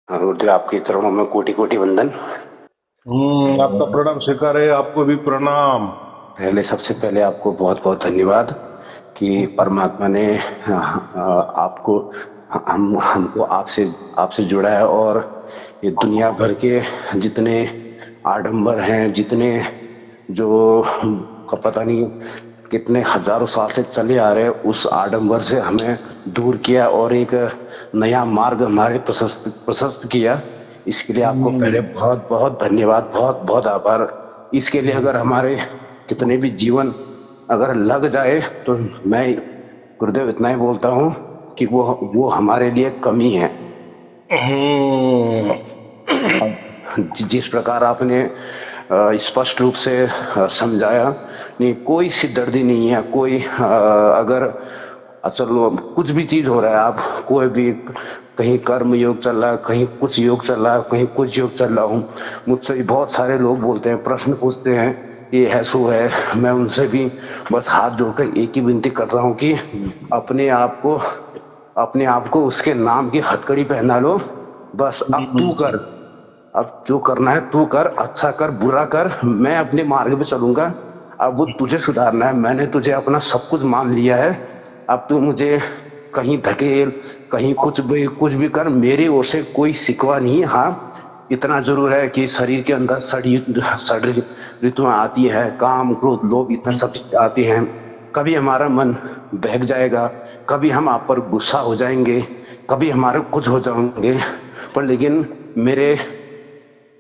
हाँ, गुरुदेव आपके चरणों में कोटि कोटि वंदन। आपका प्रणाम स्वीकार है, आपको भी प्रणाम। सबसे पहले आपको बहुत बहुत धन्यवाद कि परमात्मा ने आपको हमको आपसे आपसे जुड़ा है। और ये दुनिया भर के जितने आडंबर हैं, जितने जो पता नहीं कितने हजारों साल से चले आ रहे हैं, उस आडंबर से हमें दूर किया और एक नया मार्ग हमारे प्रशस्त प्रशस्त किया। इसके लिए आपको पहले बहुत बहुत धन्यवाद, बहुत बहुत आभार। इसके लिए अगर हमारे कितने भी जीवन अगर लग जाए तो मैं गुरुदेव इतना ही बोलता हूँ कि वो हमारे लिए कमी है। अब जिस प्रकार आपने स्पष्ट रूप से समझाया, नहीं कोई सिरदर्दी नहीं है, कोई अगर चलो कुछ भी चीज हो रहा है, आप कोई भी कहीं कर्म योग चल रहा है, कहीं कुछ योग चल रहा है, कहीं कुछ योग चल रहा हूँ। मुझसे भी बहुत सारे लोग बोलते हैं, प्रश्न पूछते हैं, ये है सो है। मैं उनसे भी बस हाथ जोड़कर एक ही विनती कर रहा हूँ कि अपने आप को अपने आप को उसके नाम की हथकड़ी पहना लो। बस अब तू कर, अब जो करना है तू कर, अच्छा कर बुरा कर, मैं अपने मार्ग पे चलूंगा। अब वो तुझे सुधारना है, मैंने तुझे अपना सब कुछ मान लिया है। अब तू मुझे कहीं धकेल, कहीं कुछ भी कर, मेरी ओर से कोई शिकवा नहीं। हाँ, इतना जरूर है कि शरीर के अंदर सड़ी ऋतुएं आती है, काम क्रोध लोभ इतना सब चीजें आती हैं। कभी हमारा मन बहक जाएगा, कभी हम आप पर गुस्सा हो जाएंगे, कभी हमारे कुछ हो जाएंगे। पर लेकिन मेरे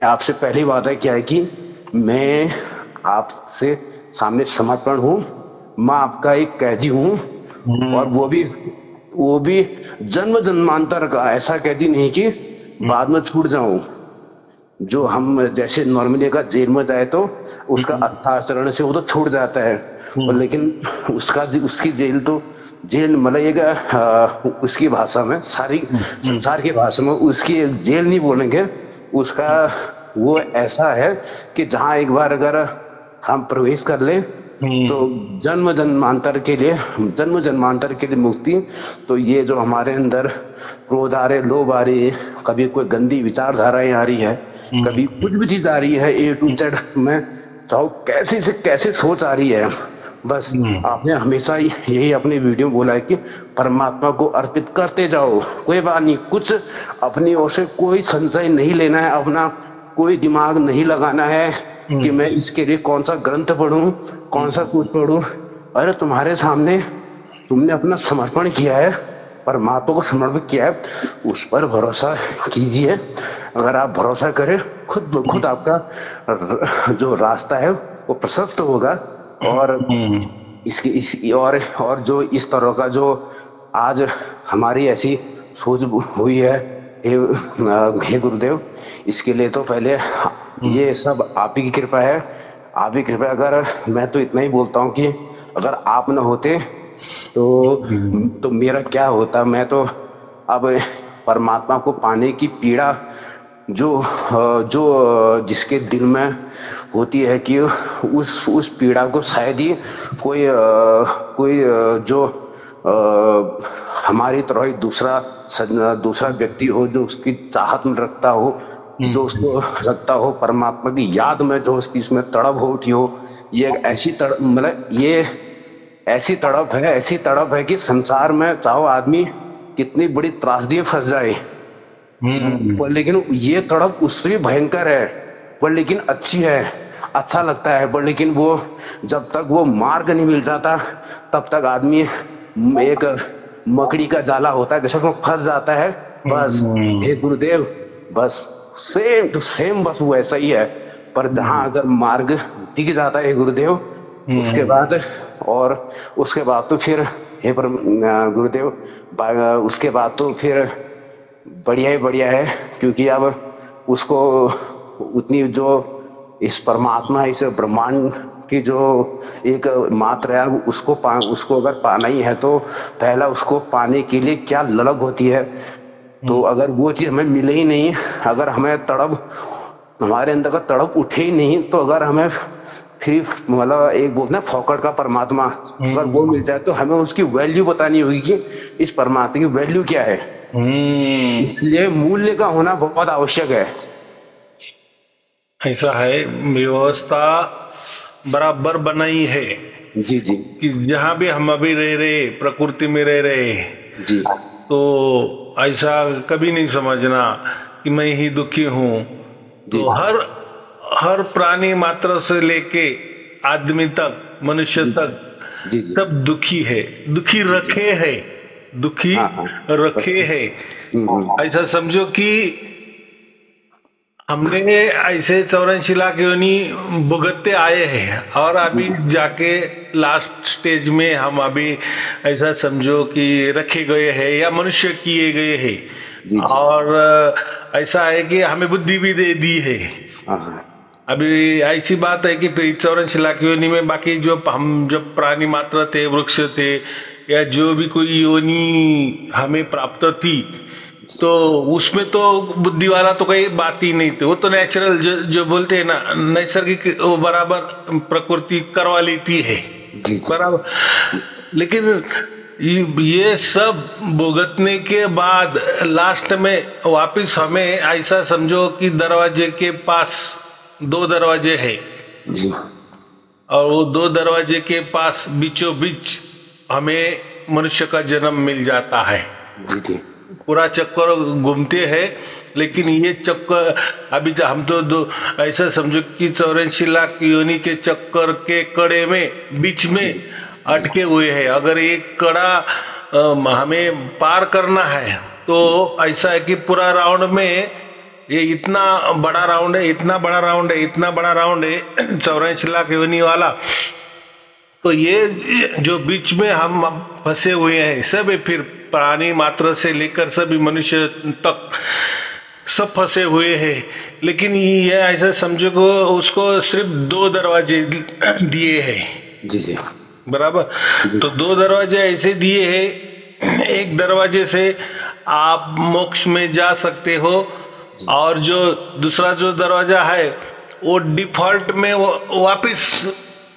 आपसे पहली वादा क्या है कि मैं आपसे सामने समर्पण हूँ। मैं आपका एक कैदी हूँ, और वो भी जन्म जन्मांतर का। ऐसा कैदी नहीं कि बाद में छूट जाऊं। जो हम जैसे नॉर्मली अगर जेल में जाए तो उसका अत्याचरण से वो तो छूट जाता है, और लेकिन उसकी जेल तो जेल मतलब एक उसकी भाषा में, सारी संसार की भाषा में उसकी जेल नहीं बोलेंगे उसका। वो ऐसा है कि जहां एक बार अगर हम प्रवेश कर ले तो जन्म जन्मांतर के लिए मुक्ति। तो ये जो हमारे अंदर क्रोध आ रहे, लोभ आ रही है, कभी कोई गंदी विचारधाराएं आ रही है, कभी कुछ भी चीज आ रही है, ए टू जेड में चाहो कैसी से कैसे सोच आ रही है, बस आपने हमेशा यही अपनी वीडियो में बोला है कि परमात्मा को अर्पित करते जाओ। कोई बात नहीं, कुछ अपनी ओर से कोई संशय नहीं लेना है, अपना कोई दिमाग नहीं लगाना है कि मैं इसके लिए कौन सा ग्रंथ पढूं, कौन सा कुछ पढूं। अरे तुम्हारे सामने तुमने अपना समर्पण किया है, परमात्मा को समर्पित किया है, उस पर भरोसा कीजिए। अगर आप भरोसा करें, खुद ब खुद आपका जो रास्ता है वो प्रशस्त होगा। और इसकी इस और जो इस तरह का जो आज हमारी ऐसी सोच हुई है, हे गुरुदेव, इसके लिए तो पहले ये सब आप ही की कृपा है। आप ही कृपा। अगर मैं तो इतना ही बोलता हूँ कि अगर आप न होते तो मेरा क्या होता। मैं तो अब परमात्मा को पाने की पीड़ा जो जिसके दिल में होती है कि उस पीड़ा को शायद ही कोई जो हमारी तरह ही दूसरा व्यक्ति हो जो उसकी चाहत में रखता हो, जो उसको रखता हो परमात्मा की याद में, जो उसकी इसमें तड़प हो उठी हो। ये एक ऐसी तड़प, मतलब ये ऐसी तड़प है कि संसार में चाहो आदमी कितनी बड़ी त्रासदी में फंस जाए, पर लेकिन ये तड़प उससे भी भयंकर है, पर लेकिन अच्छी है, अच्छा लगता है। पर लेकिन वो जब तक वो मार्ग नहीं मिल जाता तब तक आदमी एक मकड़ी का जाला होता है, जैसे वो फंस जाता है। बस हे गुरुदेव, बस सेम टू सेम बस वो ऐसा ही है। पर जहां अगर मार्ग दिख जाता है गुरुदेव, उसके बाद और उसके बाद तो फिर हे गुरुदेव, उसके बाद तो फिर बढ़िया ही बढ़िया है। क्योंकि अब उसको उतनी जो इस परमात्मा, इस ब्रह्मांड की जो एक मात्रा है, उसको अगर पाना ही है तो पहला उसको पाने के लिए क्या ललक होती है। तो अगर वो चीज हमें मिले ही नहीं, अगर हमें तड़प, हमारे अंदर का तड़प उठे ही नहीं, तो अगर हमें फिर मतलब एक बोलते हैं फोकट का परमात्मा, अगर वो मिल जाए तो हमें उसकी वैल्यू बतानी होगी कि इस परमात्मा की वैल्यू क्या है। इसलिए मूल्य का होना बहुत आवश्यक है। ऐसा है, व्यवस्था बराबर बनाई है जी जी कि जहां भी हम अभी रह रहे, प्रकृति में रह रहे, जी तो ऐसा कभी नहीं समझना कि मैं ही दुखी हूं। जी तो हर हर प्राणी मात्र से लेके आदमी तक, मनुष्य जी तक जी जी सब दुखी है, दुखी रखे है, दुखी हाँ हाँ रखे है। ऐसा समझो कि हमने ऐसे 84 लाख योनि भुगतते आए हैं और अभी जाके लास्ट स्टेज में हम अभी ऐसा समझो कि रखे गए हैं या मनुष्य किए गए हैं। जी जी और ऐसा है कि हमें बुद्धि भी दे दी है। हाँ हाँ अभी ऐसी बात है कि 84 लाख योनि में बाकी जो हम जब प्राणी मात्र थे, वृक्ष थे, या जो भी कोई योनि हमें प्राप्त थी, तो उसमें तो बुद्धि वाला तो कोई बात ही नहीं थी। वो तो नेचुरल जो बोलते हैं ना, नैसर्गिक वो बराबर प्रकृति करवा लेती है जी जी बराबर। लेकिन ये सब भुगतने के बाद लास्ट में वापस हमें ऐसा समझो कि दरवाजे के पास 2 दरवाजे है, जी और वो 2 दरवाजे के पास बीचों बीच हमें मनुष्य का जन्म मिल जाता है। जी जी पूरा चक्कर घूमते हैं, लेकिन ये चक्कर अभी हम तो ऐसा समझो कि 84 लाख योनि के चक्कर के कड़े में बीच में अटके हुए हैं। अगर एक कड़ा हमें पार करना है तो ऐसा है कि पूरा राउंड में ये इतना बड़ा राउंड है, इतना बड़ा राउंड है, इतना बड़ा राउंड है 84 लाख योनि वाला। तो ये जो बीच में हम फंसे हुए हैं सब, फिर प्राणी मात्र से लेकर सभी मनुष्य तक सब फंसे हुए हैं। लेकिन ये ऐसा समझो को उसको सिर्फ 2 दरवाजे दिए हैं जी जी बराबर। तो 2 दरवाजे ऐसे दिए हैं, एक दरवाजे से आप मोक्ष में जा सकते हो, और जो दूसरा जो दरवाजा है वो डिफॉल्ट में वापिस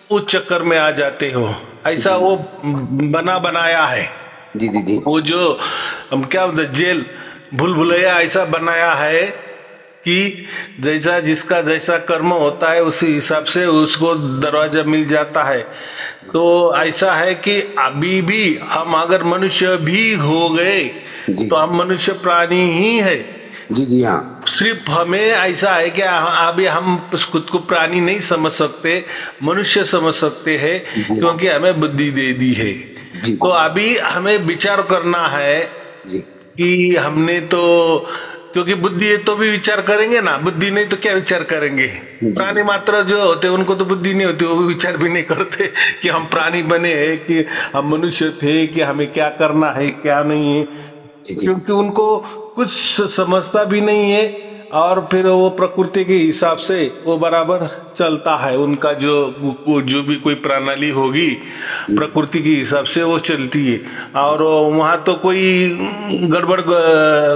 उस चक्कर में आ जाते हो। ऐसा वो बनाया है। जी जी जी वो जो हम क्या बोलते जेल भूल भुलैया ऐसा बनाया है कि जैसा जिसका जैसा कर्म होता है उसी हिसाब से उसको दरवाजा मिल जाता है। तो ऐसा है कि अभी भी हम अगर मनुष्य भी हो गए तो हम मनुष्य प्राणी ही है। जी जी हाँ सिर्फ हमें ऐसा है कि अभी हम खुद को प्राणी नहीं समझ सकते, मनुष्य समझ सकते हैं, क्योंकि हमें बुद्धि दे दी है। तो अभी हमें विचार करना है कि हमने तो, क्योंकि बुद्धि है तो भी विचार करेंगे ना, बुद्धि नहीं तो क्या विचार करेंगे। प्राणी मात्र जो होते उनको तो बुद्धि नहीं होती, वो विचार भी नहीं करते कि हम प्राणी बने हैं, कि हम मनुष्य थे, कि हमें क्या करना है क्या नहीं है, क्योंकि उनको कुछ समझता भी नहीं है। और फिर वो प्रकृति के हिसाब से वो बराबर चलता है। उनका जो भी कोई प्रणाली होगी प्रकृति के हिसाब से वो चलती है, और वहां तो कोई गड़बड़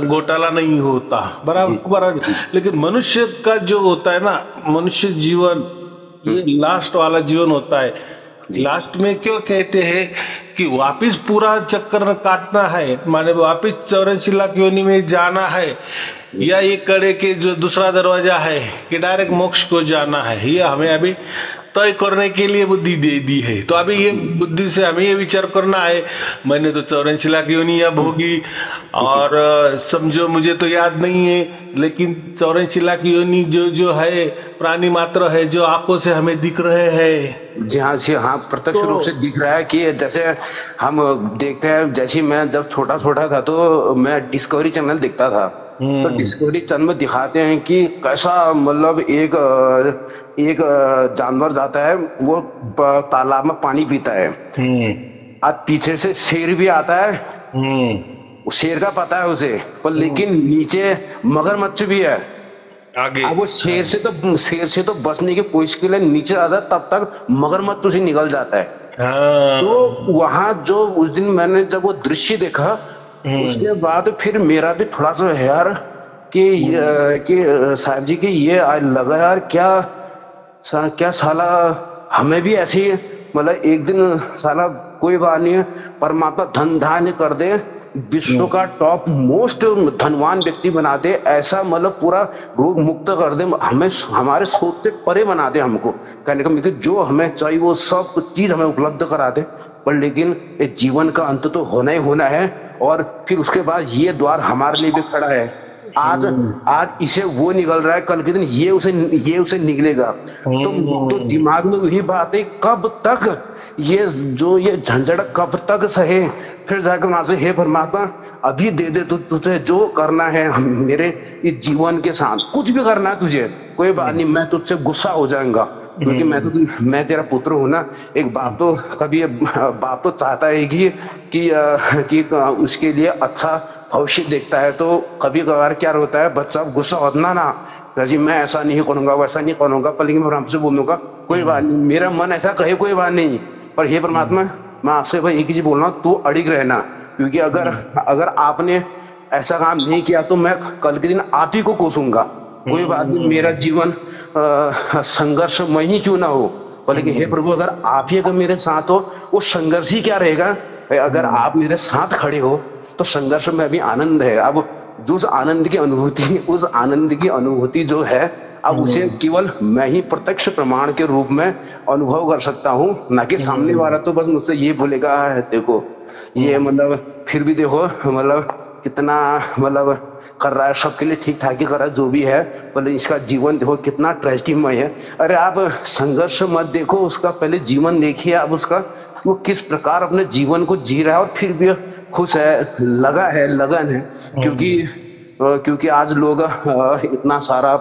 घोटाला नहीं होता बराबर। लेकिन मनुष्य का जो होता है ना, मनुष्य जीवन ये लास्ट वाला जीवन होता है। लास्ट में क्यों कहते हैं कि वापिस पूरा चक्कर काटना है, माने वापिस 84 लाख योनि में जाना है, या ये कड़े के जो दूसरा दरवाजा है कि डायरेक्ट मोक्ष को जाना है, ये हमें अभी तय करने के लिए बुद्धि दे दी है। तो अभी ये बुद्धि से हमें ये विचार करना है, मैंने तो 84 लाख योनि अब होगी, और समझो मुझे तो याद नहीं है, लेकिन 84 लाख योनि जो है प्राणी मात्र है, जो आंखों से हमें दिख रहे हैं। जी हाँ जी हाँ, प्रत्यक्ष रूप से दिख रहा है कि जैसे हम देखते हैं। जैसे मैं जब छोटा छोटा था तो मैं डिस्कवरी चैनल देखता था, तो डिस्कवरी चैनल में दिखाते हैं कि कैसा मतलब एक जानवर जाता है, वो तालाब में पानी पीता है, अब पीछे से शेर भी आता है, शेर का पता है उसे, पर लेकिन नीचे मगरमच्छ भी है आगे। अब वो शेर से तो बचने की कोशिश के लिए नीचे आता है, तब तक मगरमच्छ उसे निकल जाता है। तो वहां जो उस दिन मैंने जब वो दृश्य देखा, उसके बाद फिर मेरा भी थोड़ा सा है यार कि साहब जी की ये लगा यार, क्या साला हमें भी ऐसी मतलब एक दिन साला कोई बात नहीं, परमात्मा धन धान्य कर दे विश्व का टॉप मोस्ट धनवान व्यक्ति बना दे, ऐसा मतलब पूरा रोग मुक्त कर दे, हमें हमारे सोच से परे बना दे, हमको कहने का मतलब जो हमें चाहिए वो सब चीज हमें उपलब्ध करा दे, पर लेकिन ये जीवन का अंत तो होना ही होना है, और फिर उसके बाद ये द्वार हमारे लिए भी खड़ा है। आज आज इसे वो निकल रहा है, कल के दिन ये उसे निकलेगा। तो दिमाग में वही बात है, कब तक ये झंझट कब तक सहे, फिर जाकर वहां से हे परमात्मा अभी दे दे, तुझे जो करना है मेरे इस जीवन के साथ, कुछ भी करना है तुझे, कोई बात नहीं, मैं तुझसे गुस्सा हो जाऊंगा, क्योंकि मैं तेरा पुत्र हूं ना। एक बाप तो चाहता है कि उसके लिए अच्छा भविष्य देखता है, तो कभी कभार क्या होता है, बच्चा गुस्सा होता ना जी, मैं ऐसा नहीं करूंगा वैसा नहीं करूंगा, पर लेकिन मैं आपसे बोलूंगा कोई बात नहीं, मेरा मन ऐसा कहे कोई बात नहीं, पर हे परमात्मा मैं आपसे भाई एक ही चीज बोल रहा हूँ, तू अड़िग रहना, क्योंकि अगर आपने ऐसा काम नहीं किया तो मैं कल के दिन आप ही को कोसूंगा। कोई बात नहीं, मेरा जीवन संघर्षमय ही क्यों ना हो, पर लेकिन हे प्रभु अगर आप ही अगर मेरे साथ हो, वो संघर्ष ही क्या रहेगा, अगर आप मेरे साथ खड़े हो तो संघर्ष में भी आनंद है। अब जो उस आनंद की अनुभूति जो है, अब उसे केवल मैं ही प्रत्यक्ष प्रमाण के रूप में अनुभव कर सकता हूँ, ना कि सामने वाला तो बस मुझसे ये बोलेगा देखो ये मतलब फिर भी देखो मतलब कितना मतलब कर रहा है, सबके लिए ठीक ठाक ही कर रहा है जो भी है, पर इसका जीवन देखो कितना ट्रेजिडीमय है। अरे आप संघर्ष मत देखो, उसका पहले जीवन देखिए, आप उसका वो किस प्रकार अपने जीवन को जी रहा है, और फिर भी खुश है, लगन है, क्योंकि आज लोग इतना सारा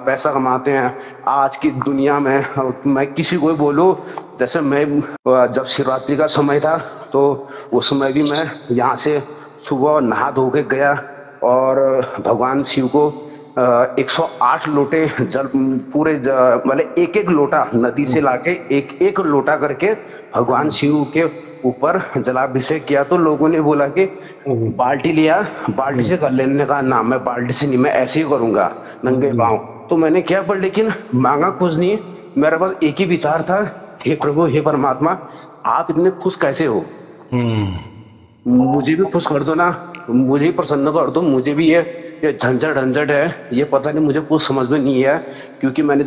पैसा कमाते हैं आज की दुनिया में। मैं किसी को बोलूं, जैसे मैं जब शिवरात्रि का समय था तो उस समय भी मैं यहाँ से सुबह नहा धो के गया और भगवान शिव को 108 लोटे जल पूरे मतलब एक लोटा नदी से लाके एक लोटा करके भगवान शिव के ऊपर जलाभिषेक किया। तो लोगों ने बोला कि बाल्टी लिया, बाल्टी से कर लेने का, ना मैं बाल्टी से नहीं, मैं ऐसे ही करूंगा नंगे पांव। तो मैंने किया, पर लेकिन मांगा कुछ नहीं, मेरे पास एक ही विचार था, हे प्रभु हे परमात्मा आप इतने खुश कैसे हो, मुझे भी खुश कर दो ना, मुझे भी प्रसन्न कर दो, मुझे भी ये झंझट है, ये पता नहीं, मुझे कुछ समझ में नहीं है। क्योंकि मैंने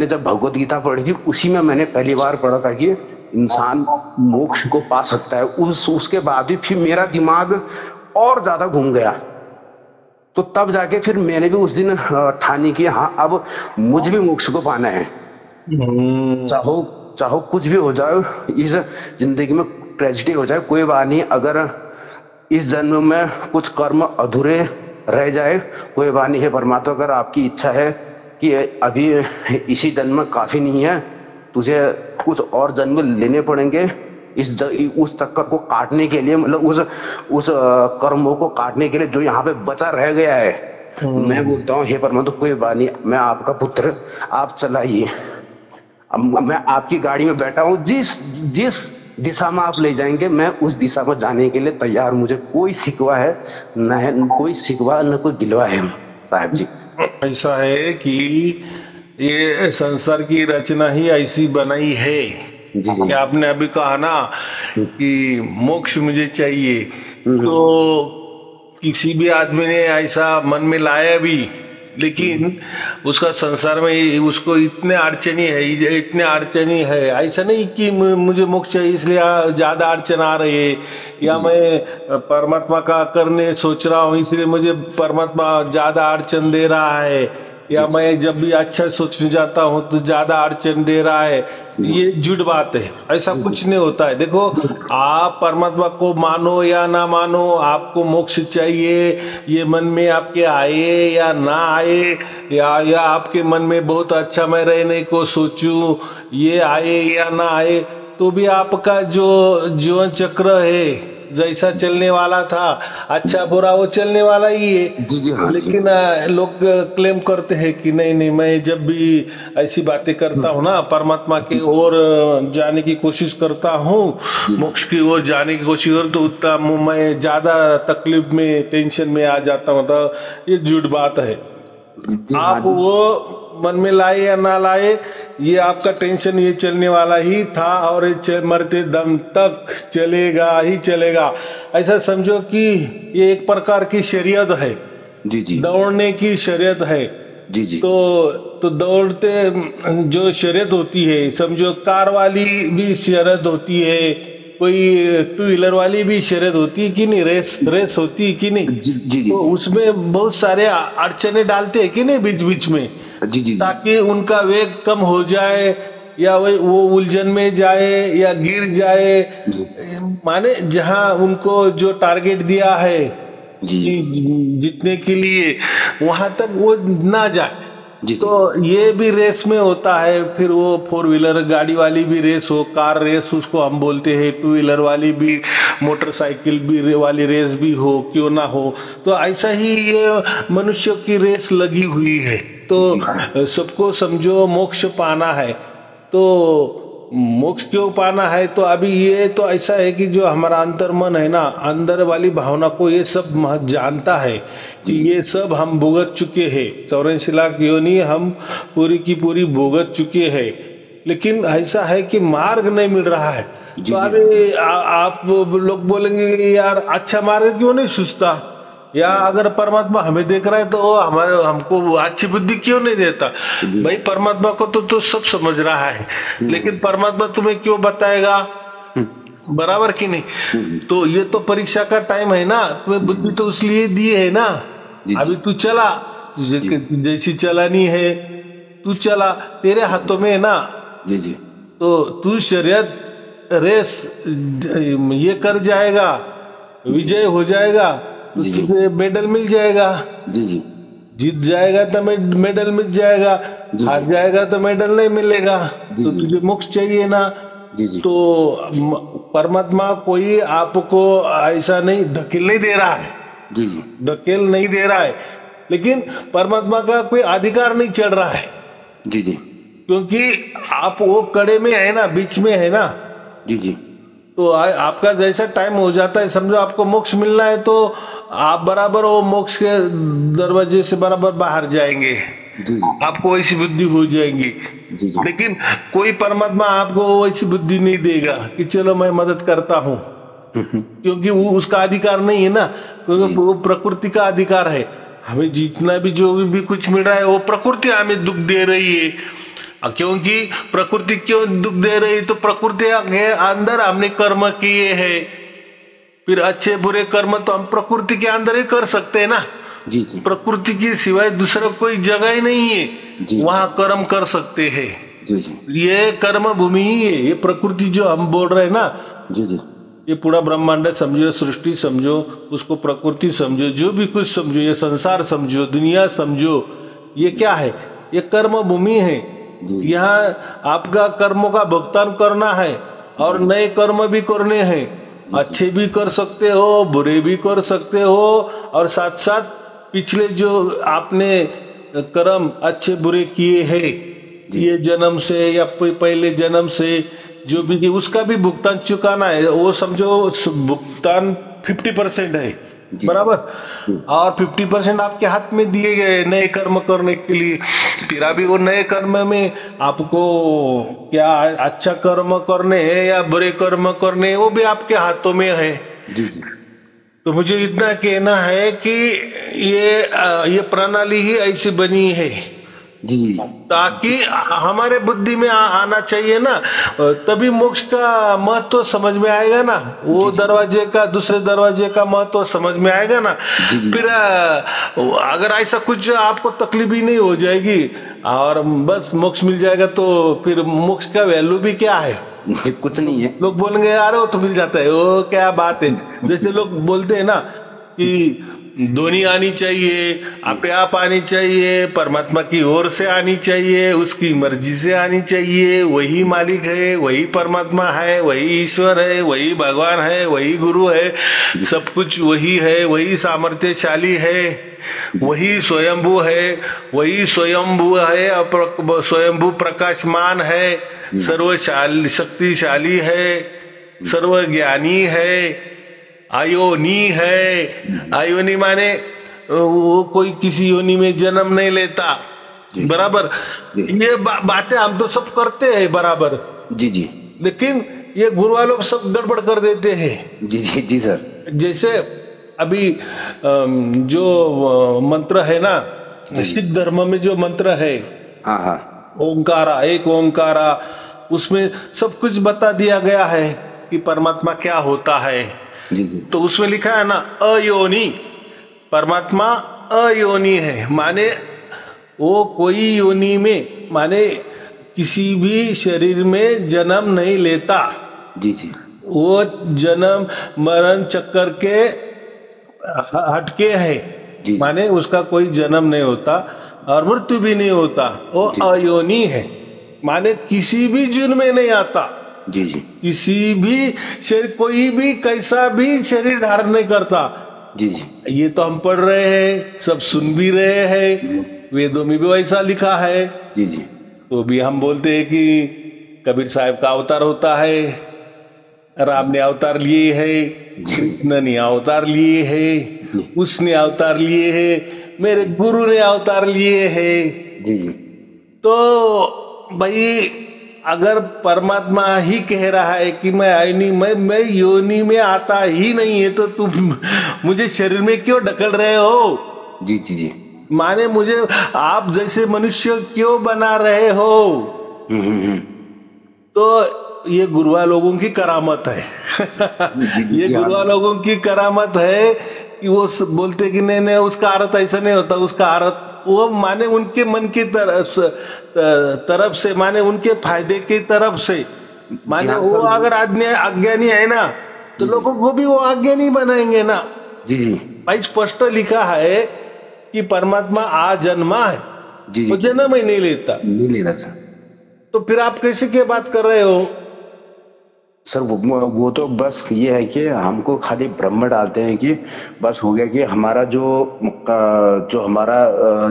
जब भगवत गीता पढ़ी थी, उसी में मैंने पहली बार पढ़ा था कि इंसान मोक्ष को पा सकता है। उसके बाद भी फिर मेरा दिमाग और ज्यादा घूम गया, तो तब जाके फिर मैंने भी उस दिन ठानी कि हाँ अब मुझे भी मोक्ष को पाना है, चाहो कुछ भी हो जाए इस जिंदगी में, ट्रेजेडी हो जाए कोई बात नहीं, अगर इस जन्म में कुछ कर्म अधूरे रह जाए कोई बात नहीं है परमात्मा, अगर आपकी इच्छा है कि अभी इसी जन्म में काफी नहीं है, तुझे कुछ और जन्म लेने पड़ेंगे उस चक्कर को काटने के लिए, मतलब उस कर्मों को काटने के लिए जो यहाँ पे बचा रह गया है। मैं बोलता हूँ हे परमात्मा कोई बात नहीं, मैं आपका पुत्र, आप चलाइए, मैं आपकी गाड़ी में बैठा हूँ, जिस दिशा में आप ले जाएंगे मैं उस दिशा में जाने के लिए तैयार, मुझे कोई शिकवा है न कोई शिकवा न कोई गिलवा है साहब जी। ऐसा है कि ये संसार की रचना ही ऐसी बनाई है कि आपने अभी कहा ना कि मोक्ष मुझे चाहिए, तो किसी भी आदमी ने ऐसा मन में लाया भी, लेकिन उसका संसार में उसको इतने अड़चनी है, ऐसा नहीं कि मुझे मोक्ष चाहिए इसलिए ज्यादा अड़चन आ रही है, या मैं परमात्मा का करने सोच रहा हूँ इसलिए मुझे परमात्मा ज्यादा अड़चन दे रहा है, या मैं जब भी अच्छा सोचने जाता हूँ तो ज्यादा अड़चन दे रहा है। ये झूठ बात है, ऐसा कुछ नहीं होता है। देखो आप परमात्मा को मानो या ना मानो, आपको मोक्ष चाहिए ये मन में आपके आए या ना आए, या आपके मन में बहुत अच्छा मैं रहने को सोचूं ये आए या ना आए, तो भी आपका जो जीवन चक्र है जैसा चलने वाला था अच्छा बुरा वो चलने वाला ही है। जी हाँ, लेकिन लोग क्लेम करते हैं कि नहीं मैं जब भी ऐसी बातें करता हूँ ना, परमात्मा की ओर जाने की कोशिश करता हूँ, मोक्ष की ओर जाने की कोशिश करता तो उतना मैं ज्यादा तकलीफ में टेंशन में आ जाता हूँ। तो ये झूठ बात है। आप वो मन में लाए या ना लाए, ये आपका टेंशन ये चलने वाला ही था और ये मरते दम तक चलेगा ही चलेगा। ऐसा समझो कि ये एक प्रकार की शरीयत है। जी जी। दौड़ने की शरीयत है। जी जी। तो दौड़ते जो शरीयत होती है, समझो कार वाली भी शरीयत होती है, कोई टू व्हीलर वाली भी शरीयत होती है कि नहीं, रेस होती है कि नहीं। जी जी जी। तो उसमें बहुत सारे अड़चने डालते हैं कि नहीं बीच बीच में, जी जी। ताकि उनका वेग कम हो जाए या वो उलझन में जाए या गिर जाए, माने जहां उनको जो टारगेट दिया है जी जी। जीतने के लिए वहां तक वो ना जाए। जी तो ये भी रेस में होता है। फिर वो 4 व्हीलर गाड़ी वाली भी रेस हो, कार रेस उसको हम बोलते हैं, 2 व्हीलर वाली भी, मोटरसाइकिल भी वाली रेस भी हो, क्यों ना हो। तो ऐसा ही ये मनुष्य की रेस लगी हुई है। तो सबको समझो मोक्ष पाना है, तो मोक्ष क्यों पाना है, तो अभी ये तो ऐसा है कि जो हमारा अंतर मन है ना, अंदर वाली भावना को ये सब जानता है कि ये सब हम भुगत चुके हैं। 84 लाख योनि हम पूरी की पूरी भुगत चुके हैं, लेकिन ऐसा है कि मार्ग नहीं मिल रहा है। तो अभी आप लोग बोलेंगे यार अच्छा मार्ग क्यों नहीं सूझता, या अगर परमात्मा हमें देख रहा है तो वो हमको अच्छी बुद्धि क्यों नहीं देता। भाई परमात्मा को तो सब समझ रहा है, लेकिन परमात्मा तुम्हें क्यों बताएगा, बराबर कि नहीं। तो ये तो परीक्षा का टाइम है ना, तुम्हें बुद्धि तो इसलिए दी है ना। अभी तू चला, तुझे जैसी चलानी है तू चला, तेरे हाथों में है ना। जी जी। तो तू शरीयत रेस ये कर जाएगा, विजय हो जाएगा तो तुझे मेडल मिल जाएगा। जी जी। जीत जाएगा तो मेडल मिल जाएगा, हार जाएगा तो मेडल नहीं मिलेगा। तो तुझे मोक्ष चाहिए ना। जी जी। तो परमात्मा कोई आपको ऐसा नहीं ढकेल नहीं दे रहा है। जी जी। ढकेल नहीं दे रहा है, लेकिन परमात्मा का कोई अधिकार नहीं चढ़ रहा है। जी जी। क्योंकि आप वो कड़े में है ना, बीच में है ना। जी जी। तो आपका जैसा टाइम हो जाता है, समझो आपको मोक्ष मिलना है, तो आप बराबर वो मोक्ष के दरवाजे से बराबर बाहर जाएंगे। जी जी। आपको वैसी बुद्धि हो जाएगी। जी जी। लेकिन कोई परमात्मा आपको वैसी बुद्धि नहीं देगा कि चलो मैं मदद करता हूँ, क्योंकि वो उसका अधिकार नहीं है ना। क्योंकि वो प्रकृति का अधिकार है। हमें जितना भी जो भी कुछ मिल रहा है वो प्रकृति हमें दुख दे रही है। क्योंकि प्रकृति क्यों दुख दे रही, तो प्रकृति के अंदर हमने कर्म किए हैं। फिर अच्छे बुरे कर्म तो हम प्रकृति के अंदर ही कर सकते हैं ना। जी जी। प्रकृति की सिवाय दूसरा कोई जगह ही नहीं है वहां कर्म कर सकते हैं। जी जी। ये कर्म भूमि ही है। ये प्रकृति जो हम बोल रहे हैं ना, जी जी। ये पूरा ब्रह्मांड समझो, सृष्टि समझो, उसको प्रकृति समझो, जो भी कुछ समझो, ये संसार समझो, दुनिया समझो, ये क्या है, ये कर्म भूमि है। यहाँ आपका कर्मों का भुगतान करना है और नए कर्म भी करने हैं। अच्छे भी कर सकते हो, बुरे भी कर सकते हो, और साथ साथ पिछले जो आपने कर्म अच्छे बुरे किए हैं ये जन्म से या पहले जन्म से जो भी, उसका भी भुगतान चुकाना है। वो समझो भुगतान 50% है, बराबर। और 50% आपके हाथ में दिए गए नए कर्म करने के लिए। फिर अभी वो नए कर्म में आपको क्या अच्छा कर्म करने हैं या बुरे कर्म करने हैं, वो भी आपके हाथों में है। जी जी। तो मुझे इतना कहना है कि ये प्रणाली ही ऐसी बनी है जी, ताकि हमारे बुद्धि में आना चाहिए ना, तभी मोक्ष का महत्व समझ में आएगा ना। वो दरवाजे का दूसरे दरवाजे का महत्व समझ में आएगा ना। फिर अगर ऐसा कुछ आपको तकलीफ ही नहीं हो जाएगी और बस मोक्ष मिल जाएगा, तो फिर मोक्ष का वैल्यू भी क्या है? कुछ नहीं है। लोग बोलेंगे यार वो तो मिल जाता है, वो क्या बात है। जैसे लोग बोलते हैं ना कि ध्वनि आनी चाहिए, अपने आप आनी चाहिए, परमात्मा की ओर से आनी चाहिए, उसकी मर्जी से आनी चाहिए। वही मालिक है, वही परमात्मा है, वही ईश्वर है, वही भगवान है, वही गुरु है, सब कुछ वही है, वही सामर्थ्यशाली है, वही स्वयंभू है, वही स्वयंभू है, स्वयंभू प्रकाशमान है, सर्वशाली शक्तिशाली है, सर्वज्ञानी है, आयोनी है। आयोनी माने वो कोई किसी योनि में जन्म नहीं लेता, बराबर। ये बातें हम तो सब करते हैं बराबर। जी जी। लेकिन ये गुरु वालों सब गड़बड़ कर देते हैं। जी जी जी सर। जैसे अभी जो मंत्र है ना, सिख धर्म में जो मंत्र है, हाँ हाँ, ओंकारा, एक ओंकारा, उसमें सब कुछ बता दिया गया है कि परमात्मा क्या होता है। जी जी। तो उसमें लिखा है ना, अयोनि, परमात्मा अयोनि है, माने वो कोई योनि में, माने किसी भी शरीर में जन्म नहीं लेता। जी जी। वो जन्म मरण चक्कर के हटके है, माने उसका कोई जन्म नहीं होता और मृत्यु भी नहीं होता। वो अयोनि है, माने किसी भी जीवन में नहीं आता। जी जी। किसी भी शरीर, कोई भी कैसा भी शरीर धारण नहीं करता। जी जी। ये तो हम पढ़ रहे हैं, सब सुन भी रहे हैं, वेदों में भी वैसा लिखा है। जी जी। तो भी हम बोलते हैं कि कबीर साहब का अवतार होता है, राम ने अवतार लिए है, कृष्ण ने अवतार लिए है, उसने अवतार लिए है, मेरे गुरु ने अवतार लिए है। जी जी। तो भाई अगर परमात्मा ही कह रहा है कि मैं अयोनि, मैं योनि में आता ही नहीं है, तो तुम मुझे शरीर में क्यों ढकल रहे हो? जी जी जी। माने मुझे आप जैसे मनुष्य क्यों बना रहे हो? तो ये गुरुआ लोगों की करामत है। ये गुरुआ लोगों की करामत है कि वो बोलते कि नहीं नहीं, उसका अर्थ ऐसा नहीं होता, उसका अर्थ वो माने उनके मन की तरफ से, माने उनके फायदे की तरफ से, माने वो अगर अज्ञानी है ना, तो लोगों को भी वो अज्ञानी बनाएंगे ना। जी जी। भाई स्पष्ट लिखा है कि परमात्मा आ जन्मा है, वो जन्म ही नहीं लेता। नहीं लेता सर। तो फिर आप कैसे क्या बात कर रहे हो सर? वो तो बस ये है कि हमको खाली भ्रम में डालते हैं कि बस हो गया कि हमारा जो हमारा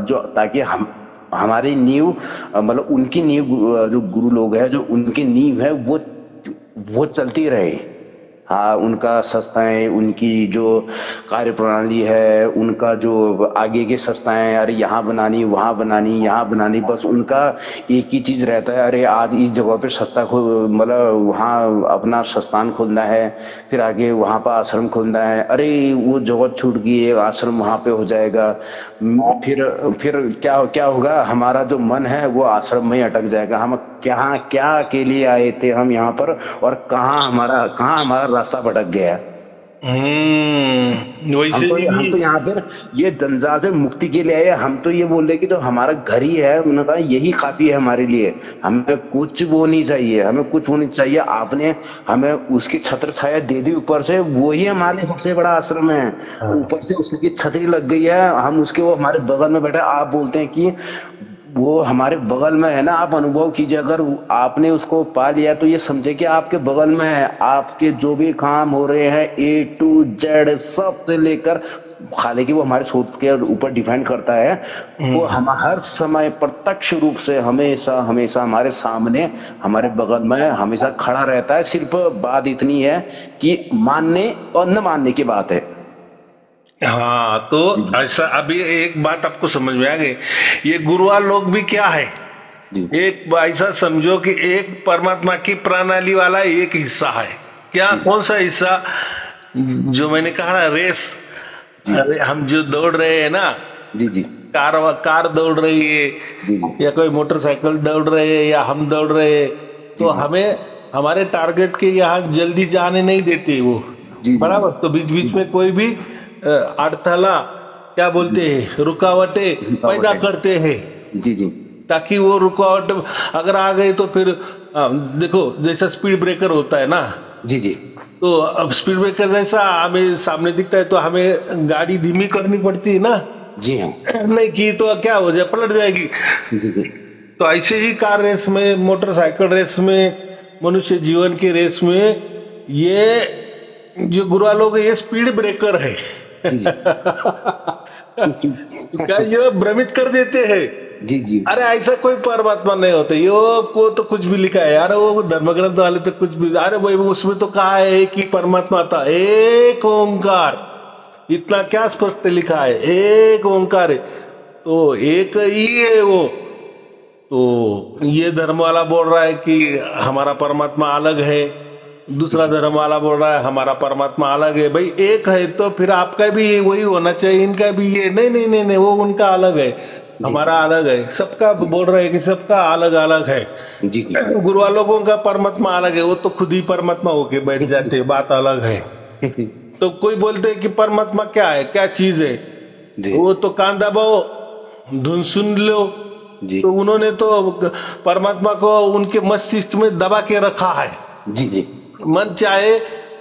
जो, ताकि हम हमारी नींव, मतलब उनकी नींव, जो गुरु लोग हैं, जो उनकी नींव है, वो चलती रहे। हाँ, उनका संस्थाएं, उनकी जो कार्य प्रणाली है, उनका जो आगे की संस्थाएं, अरे यहाँ बनानी, वहां बनानी, यहाँ बनानी, बस उनका एक ही चीज रहता है, अरे आज इस जगह पे संस्था मतलब वहाँ अपना संस्थान खोलना है, फिर आगे वहां पर आश्रम खोलना है, अरे वो जगह छूट गई, एक आश्रम वहां पे हो जाएगा, फिर क्या क्या होगा, हमारा जो मन है वो आश्रम में ही अटक जाएगा। हम क्या के लिए आए थे हम यहाँ पर, और कहाँ हमारा रास्ता भटक गया। वैसे हम तो यहाँ पर ये जंजाल से मुक्ति के लिए आए। हम तो ये बोल रहे कि तो हमारा घर ही है, उन्होंने कहा यही काफी है हमारे लिए, हमें कुछ वो नहीं चाहिए, हमें कुछ वो नहीं चाहिए। आपने हमें उसकी छत्र छाया दे दी ऊपर से, वो ही हमारे लिए सबसे बड़ा आश्रम है। ऊपर से उसकी छतरी लग गई है, हम उसके, वो हमारे बगल में बैठे, आप बोलते हैं कि वो हमारे बगल में है ना। आप अनुभव कीजिए, अगर आपने उसको पा लिया तो ये समझे कि आपके बगल में है। आपके जो भी काम हो रहे हैं A to Z सब से लेकर, हालांकि वो हमारे सोच के ऊपर डिपेंड करता है, वो हम हर समय प्रत्यक्ष रूप से हमेशा हमेशा हमारे सामने, हमारे बगल में हमेशा खड़ा रहता है। सिर्फ बात इतनी है कि मानने और न मानने की बात है। हाँ, तो ऐसा अभी एक बात आपको समझ में आ गई। ये गुरुआ लोग भी क्या है, एक ऐसा समझो कि एक परमात्मा की प्रणाली वाला एक हिस्सा है। क्या? कौन सा हिस्सा? जो मैंने कहा ना, रेस, हम जो दौड़ रहे हैं ना, जी जी, कार दौड़ रही है, जी जी, या कोई मोटरसाइकिल दौड़ रहे है, या हम दौड़ रहे हैं, तो हमें हमारे टारगेट के यहाँ जल्दी जाने नहीं देते वो, बराबर। तो बीच बीच में कोई भी अड़थला, क्या बोलते हैं, रुकावटें पैदा करते हैं। जी जी, ताकि वो रुकावट अगर आ गई तो फिर देखो, जैसा स्पीड ब्रेकर होता है ना, जी जी, तो अब स्पीड ब्रेकर जैसा हमें सामने दिखता है तो हमें गाड़ी धीमी करनी पड़ती है ना। जी हाँ, नहीं की तो क्या हो जाए, पलट जाएगी। जी जी। तो ऐसे ही कार रेस में, मोटरसाइकिल रेस में, मनुष्य जीवन की रेस में, ये जो गुरुआ लोग, ये स्पीड ब्रेकर है। क्या ये भ्रमित कर देते हैं। जी जी। अरे ऐसा कोई परमात्मा नहीं होता, ये को तो कुछ भी लिखा है यार, वो धर्म ग्रंथ वाले तो कुछ भी, अरे भाई उसमें तो कहा है एक ही परमात्मा था, एक ओंकार, इतना क्या स्पष्ट लिखा है, एक ओंकार है, तो एक ही है वो। तो ये धर्म वाला बोल रहा है कि हमारा परमात्मा अलग है, दूसरा धर्म वाला बोल रहा है हमारा परमात्मा अलग है। भाई एक है तो फिर आपका भी वही होना चाहिए, इनका भी ये नहीं नहीं नहीं नहीं, वो उनका अलग है, हमारा अलग है। सबका बोल रहे हैं कि सबका अलग अलग है। जी जी गुरु वालों का परमात्मा अलग है, वो तो खुद ही परमात्मा होके बैठ जाते, बात अलग है। तो कोई बोलते हैं कि परमात्मा क्या है, क्या चीज है, जी वो तो कान दबाओ धुन सुन लो। जी तो उन्होंने तो परमात्मा को उनके मस्तिष्क में दबा के रखा है। जी जी मन चाहे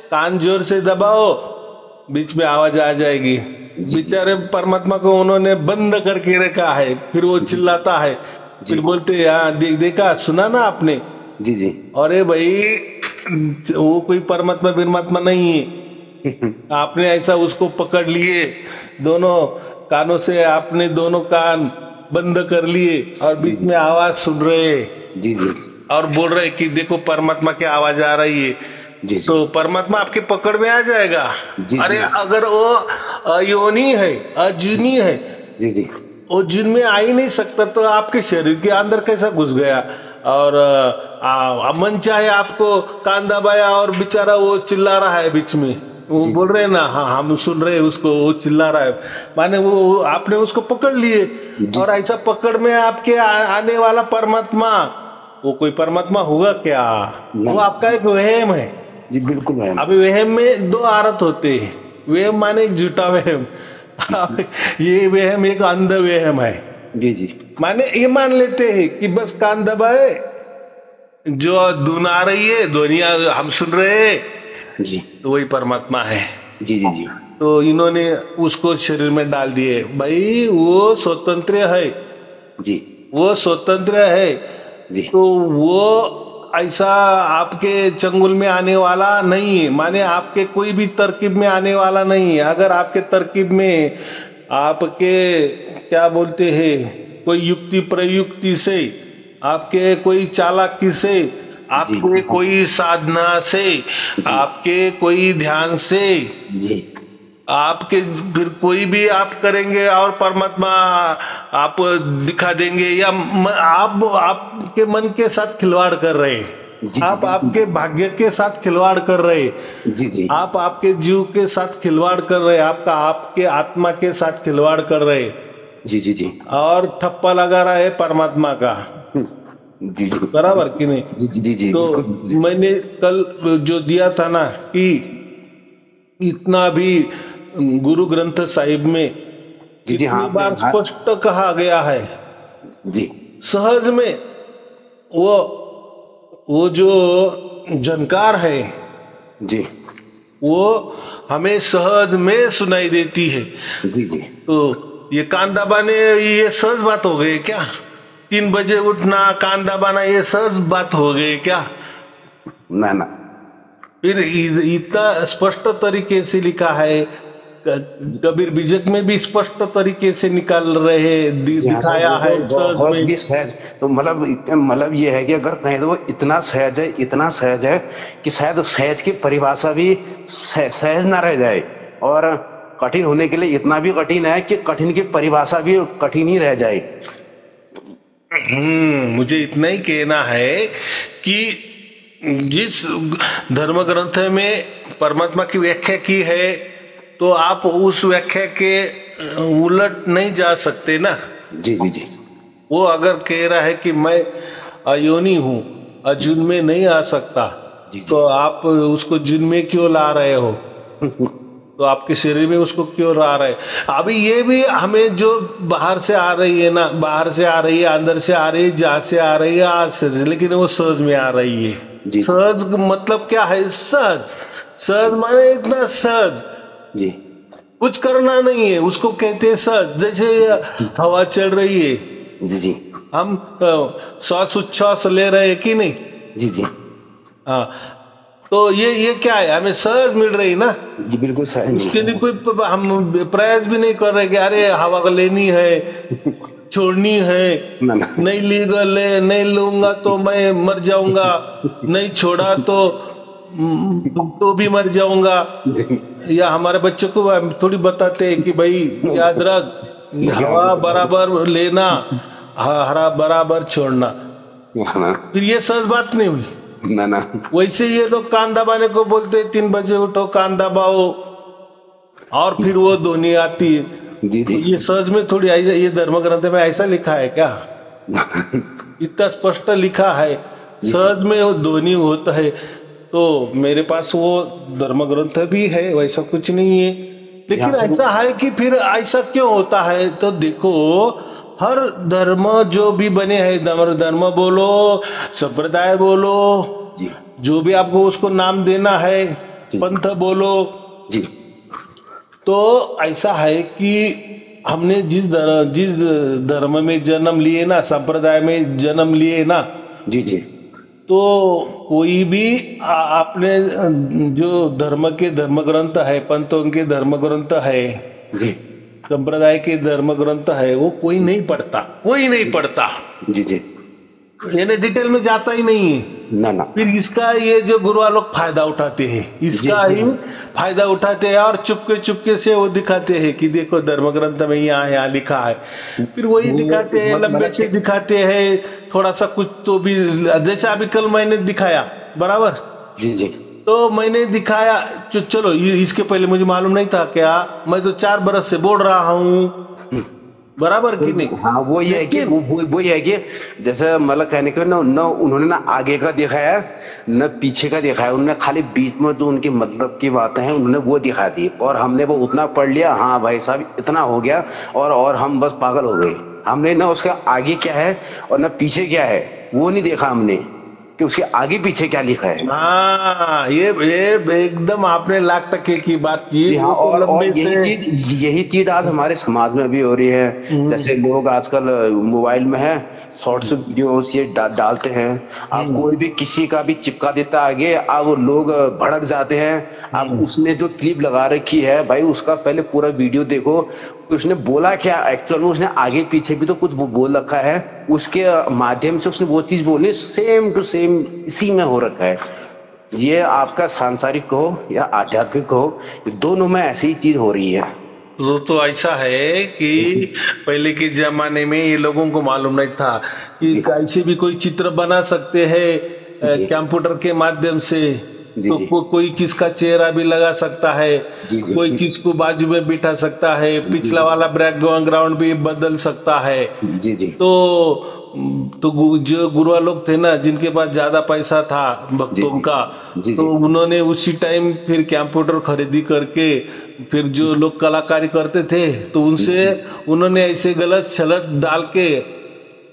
कान जोर से दबाओ, बीच में आवाज आ जाएगी। बेचारे परमात्मा को उन्होंने बंद करके रखा है, फिर वो चिल्लाता है, फिर बोलते हैं देखा सुना ना आपने। जी जी अरे भाई वो कोई परमात्मा बिरमात्मा नहीं है। आपने ऐसा उसको पकड़ लिए, दोनों कानों से आपने दोनों कान बंद कर लिए और बीच में आवाज सुन रहे जी जी और बोल रहे कि देखो परमात्मा की आवाज आ रही है। जी तो परमात्मा आपके पकड़ में आ जाएगा। जी अरे जी अगर वो अयोनी है, अजूनी है, जी जी वो जिन में आ ही नहीं सकता तो आपके शरीर के अंदर कैसा घुस गया। और मन चाहे आपको कान दबाया और बेचारा वो चिल्ला रहा है बीच में, वो बोल रहे हैं ना, हाँ हम सुन रहे हैं उसको, वो चिल्ला रहा है, माने वो आपने उसको पकड़ लिए। और ऐसा पकड़ में आपके आने वाला परमात्मा, वो कोई परमात्मा होगा क्या? वो आपका एक वहम है। जी बिल्कुल मैम। अभी वहम में दो आरत होते हैं, वहम माने एक झूठा वहम, ये वहम एक अंध वहम है। जी जी माने ये मान लेते हैं कि बस कान दबाए, जो धुन आ रही है, ध्वनिया हम सुन रहे हैं, जी तो वही परमात्मा है। जी जी जी तो इन्होंने उसको शरीर में डाल दिए। भाई वो स्वतंत्र है, जी वो स्वतंत्र है, जी तो वो ऐसा आपके चंगुल में आने वाला नहीं है, माने आपके कोई भी तरकीब में आने वाला नहीं है। अगर आपके तरकीब में आपके क्या बोलते हैं कोई युक्ति प्रयुक्ति से, आपके कोई चालाकी से, आपके कोई साधना से, आपके कोई ध्यान से, जी आपके फिर कोई भी आप करेंगे और परमात्मा आप दिखा देंगे, या आप आपके मन के साथ खिलवाड़ कर रहे हैं, आप आपके भाग्य के साथ खिलवाड़ कर रहे हैं, जी जी आप आपके जीव के साथ खिलवाड़ कर रहे हैं, आपका आपके आत्मा के साथ खिलवाड़ कर रहे हैं। जी जी जी और ठप्पा लगा रहा है परमात्मा का। जी जी बराबर कि नहीं? जी जी जी तो मैंने कल जो दिया था ना कि इतना भी गुरु ग्रंथ साहिब में जितनी बार स्पष्ट कहा गया है, जी सहज में वो जो झनकार है जी वो हमें सहज में सुनाई देती है। जी जी तो ये कान दबाने ये सहज बात हो गई क्या? 3 बजे उठना, कान दबाना, ये सहज बात हो गई क्या? ना ना। फिर इतना स्पष्ट तरीके से लिखा है, कबीर बीजक में भी स्पष्ट तरीके से निकाल रहे दिखाया है सहज में। भी सहज तो मतलब ये है कि अगर कहें तो वो इतना सहज है, इतना सहज है कि शायद सहज की परिभाषा भी सहज ना रह जाए, और कठिन होने के लिए इतना भी कठिन है कि कठिन की परिभाषा भी कठिन ही रह जाए। मुझे इतना ही कहना है कि जिस धर्म ग्रंथ में परमात्मा की व्याख्या की है तो आप उस व्याख्या के उलट नहीं जा सकते ना। जी जी जी। वो अगर कह रहा है कि मैं अयोनी हूं, अजुन में नहीं आ सकता, तो आप उसको जुन में क्यों ला रहे हो? तो आपके शरीर में उसको क्यों ला रहे? अभी ये भी हमें जो बाहर से आ रही है ना, बाहर से आ रही है, अंदर से आ रही है, जहां से आ रही है, आज से, लेकिन वो सहज में आ रही है। सहज मतलब क्या है? सहज, सहज माने इतना सहज जी, कुछ करना नहीं है, उसको कहते हैं सहज। जैसे हवा चल रही है, जी जी, हम श्वास उच्छ्वास ले रहे हैं कि नहीं? जी जी। हाँ, तो ये क्या है? हमें सहज मिल रही ना जी, बिल्कुल सहज। उसके लिए कोई हम प्रयास भी नहीं कर रहे कि अरे हवा को लेनी है, छोड़नी है, नहीं लूंगा तो मैं मर जाऊंगा, नहीं छोड़ा तो भी मर जाऊंगा। या हमारे बच्चों को थोड़ी बताते हैं कि भाई याद रख, हवा बराबर लेना, हरा बराबर छोड़ना, फिर ये सहज बात नहीं हुई ना ना। वैसे ये लोग कान दबाने को बोलते 3 बजे उठो कान दबाओ, और फिर वो ध्वनि आती है। जी जी। ये सहज में थोड़ी ये धर्म ग्रंथ में ऐसा लिखा है क्या? इतना स्पष्ट लिखा है सहज में वो ध्वनि होता है। तो मेरे पास वो धर्म ग्रंथ भी है, वैसा कुछ नहीं है। लेकिन ऐसा है कि फिर ऐसा क्यों होता है? तो देखो हर धर्म जो भी बने हैं, धर्म बोलो संप्रदाय बोलो जी, जो भी आपको उसको नाम देना है, पंथ बोलो जी, तो ऐसा है कि हमने जिस धर्म में जन्म लिए ना, संप्रदाय में जन्म लिए ना, जी जी, तो कोई भी आपने जो धर्म के धर्म ग्रंथ है, पंथों के धर्म ग्रंथ है, जी, संप्रदाय के धर्म ग्रंथ है, वो कोई नहीं पढ़ता, कोई नहीं पढ़ता। जी जी, यानी डिटेल में जाता ही नहीं है ना ना। फिर इसका ये जो गुरुआ लोग फायदा उठाते हैं, इसका ही फायदा उठाते हैं और चुपके से वो दिखाते हैं कि देखो धर्म ग्रंथ में यहाँ लिखा है। फिर वही दिखाते हैं, लंबे से दिखाते हैं, थोड़ा सा कुछ तो भी, जैसे अभी कल मैंने दिखाया बराबर। जी जी। तो मैंने दिखाया, चलो इसके पहले मुझे मालूम नहीं था क्या, मैं तो 4 बरस से बोल रहा हूँ बराबर कि नहीं। हाँ वो ये है कि वो ये है कि जैसे मतलब कहने के न उन्होंने ना आगे का दिखाया न पीछे का दिखाया, उन्होंने खाली बीच में जो उनकी मतलब की बातें हैं उन्होंने वो दिखा दी, और हमने वो उतना पढ़ लिया, हाँ भाई साहब इतना हो गया, और हम बस पागल हो गए। हमने ना उसका आगे क्या है और न पीछे क्या है वो नहीं देखा हमने कि उसके आगे पीछे क्या लिखा है। हाँ ये एकदम आपने लाख टके की बात की। जी हाँ, और यही चीज आज हमारे समाज में भी हो रही है। जैसे लोग आजकल मोबाइल में है, शॉर्ट्स वीडियोस ये डालते हैं, आप कोई भी किसी का भी चिपका देता आगे, अब लोग भड़क जाते हैं। अब उसने जो क्लिप लगा रखी है भाई, उसका पहले पूरा वीडियो देखो, उसने बोला क्या एक्चुअल में, उसने आगे पीछे भी तो कुछ बोल रखा है, उसके माध्यम से उसने वो चीज बोली, सेम टू सेम इसी में हो रखा है। ये आपका सांसारिक कहो या आध्यात्मिक कहो, दोनों में ऐसी ही चीज हो रही है। तो ऐसा है कि पहले के जमाने में ये लोगों को मालूम नहीं था कि कैसे भी कोई चित्र बना सकते हैं कंप्यूटर के माध्यम से। तो कोई किसका चेहरा भी लगा सकता है, कोई किसको बाजू में बिठा सकता है, पिछला वाला बैकग्राउंड भी बदल सकता है। जी जी। तो जो गुरुआ लोग थे ना, जिनके पास ज्यादा पैसा था भक्तों का, तो उन्होंने उसी टाइम फिर कंप्यूटर खरीदी करके फिर जो लोग कलाकारी करते थे तो उनसे उन्होंने ऐसे गलत छलत डाल के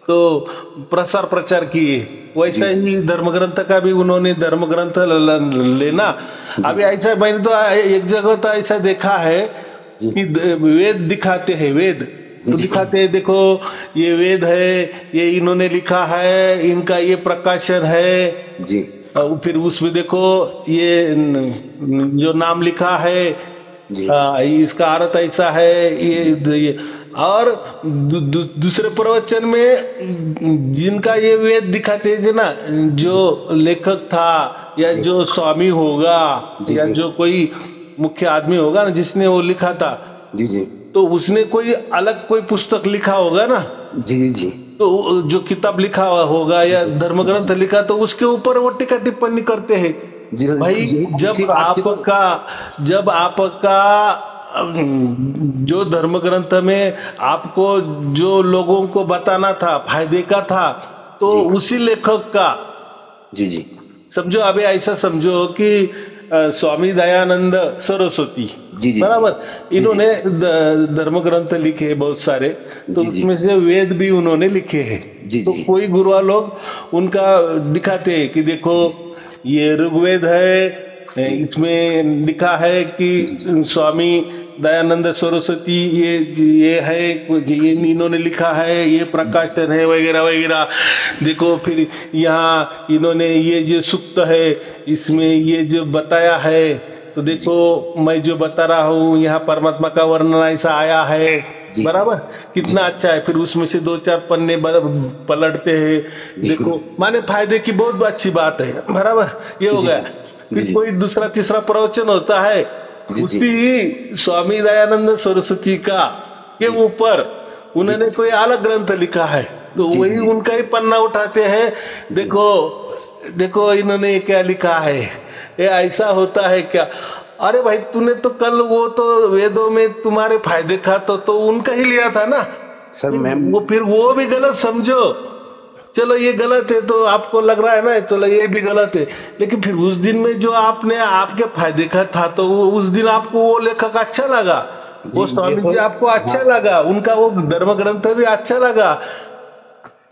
तो प्रसार प्रचार किए। वैसा ही धर्म ग्रंथ का भी उन्होंने धर्म ग्रंथ लेना। अभी ऐसा मैंने तो एक जगह तो ऐसा देखा है कि वेद दिखाते हैं, वेद तो दिखाते हैं, देखो ये वेद है, ये इन्होंने लिखा है, इनका ये प्रकाशन है जी। और फिर उसमें देखो ये जो नाम लिखा है जी। इसका अर्थ ऐसा है, ये और दूसरे प्रवचन में जिनका ये वेद दिखाते थे ना, जो लेखक था या जो स्वामी होगा या जो कोई मुख्य आदमी होगा ना जिसने वो लिखा था, जी जी, तो उसने कोई अलग कोई पुस्तक लिखा होगा ना, जी जी, तो जो किताब लिखा होगा या धर्म ग्रंथ लिखा, तो उसके ऊपर वो टीका टिप्पणी करते हैं। भाई जब आपका जो धर्म ग्रंथ में आपको जो लोगों को बताना था फायदे का था, तो उसी लेखक का जी जी समझो। अभी ऐसा समझो कि स्वामी दयानंद सरस्वती जी बराबर, इन्होंने धर्म ग्रंथ लिखे बहुत सारे, तो उसमें से वेद भी उन्होंने लिखे हैं। तो कोई गुरुआ लोग उनका दिखाते हैं कि देखो ये ऋग्वेद है, इसमें लिखा है कि स्वामी दयानंद सरस्वती ये है, ये इन्होंने लिखा है, ये प्रकाशन है वगैरह वगैरह। देखो फिर यहाँ इन्होंने ये जो सूक्त है इसमें ये जो बताया है, तो देखो मैं जो बता रहा हूँ यहाँ परमात्मा का वर्णन ऐसा आया है बराबर, कितना अच्छा है। फिर उसमें से 2-4 पन्ने पलटते हैं, देखो माने फायदे की बहुत अच्छी बात है बराबर, ये हो गया। फिर कोई दूसरा तीसरा प्रवचन होता है उसी स्वामी दयानंद सरस्वती का के ऊपर उन्होंने कोई अलग ग्रंथ लिखा है, तो वही उनका ही पन्ना उठाते हैं। देखो देखो इन्होंने क्या लिखा है, ये ऐसा होता है क्या। अरे भाई तूने तो कल वो तो वेदों में तुम्हारे फायदे का तो उनका ही लिया था ना सर। मैं वो फिर वो भी गलत समझो, चलो ये गलत है तो आपको लग रहा है ना, चलो ये भी गलत है, लेकिन फिर उस दिन में जो आपने आपके फायदे का था तो उस दिन आपको वो लेखक अच्छा लगा, वो स्वामी जी आपको अच्छा लगा, उनका वो धर्म ग्रंथ भी अच्छा लगा।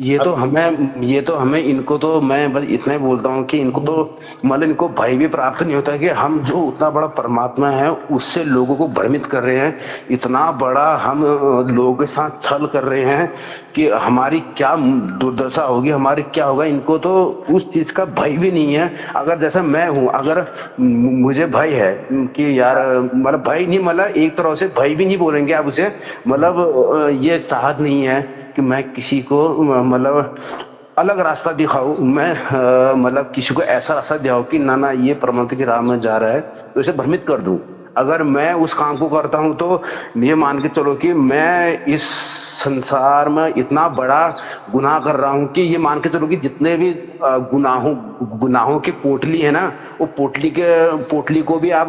ये तो हमें इनको तो मैं बस इतना ही बोलता हूँ कि इनको तो मतलब इनको भय भी प्राप्त नहीं होता है कि हम जो उतना बड़ा परमात्मा है उससे लोगों को भ्रमित कर रहे हैं, इतना बड़ा हम लोगों के साथ छल कर रहे हैं कि हमारी क्या दुर्दशा होगी, हमारी क्या होगा। इनको तो उस चीज का भय भी नहीं है। अगर जैसा मैं हूँ, अगर मुझे भय है कि यार मतलब भय नहीं, मतलब एक तरह से भय भी नहीं बोलेंगे आप उसे, मतलब ये चाहत नहीं है कि मैं किसी को मतलब अलग रास्ता दिखाऊं, मैं मतलब किसी को ऐसा रास्ता दिखाऊं कि ना ना ये परमात्मा की राह में जा रहा है तो इसे भ्रमित कर दूं। अगर मैं उस काम को करता हूं तो ये मान के चलो कि मैं इस संसार में इतना बड़ा गुनाह कर रहा हूं कि ये मान के चलो कि जितने भी गुनाहों की पोटली है ना, वो पोटली को भी आप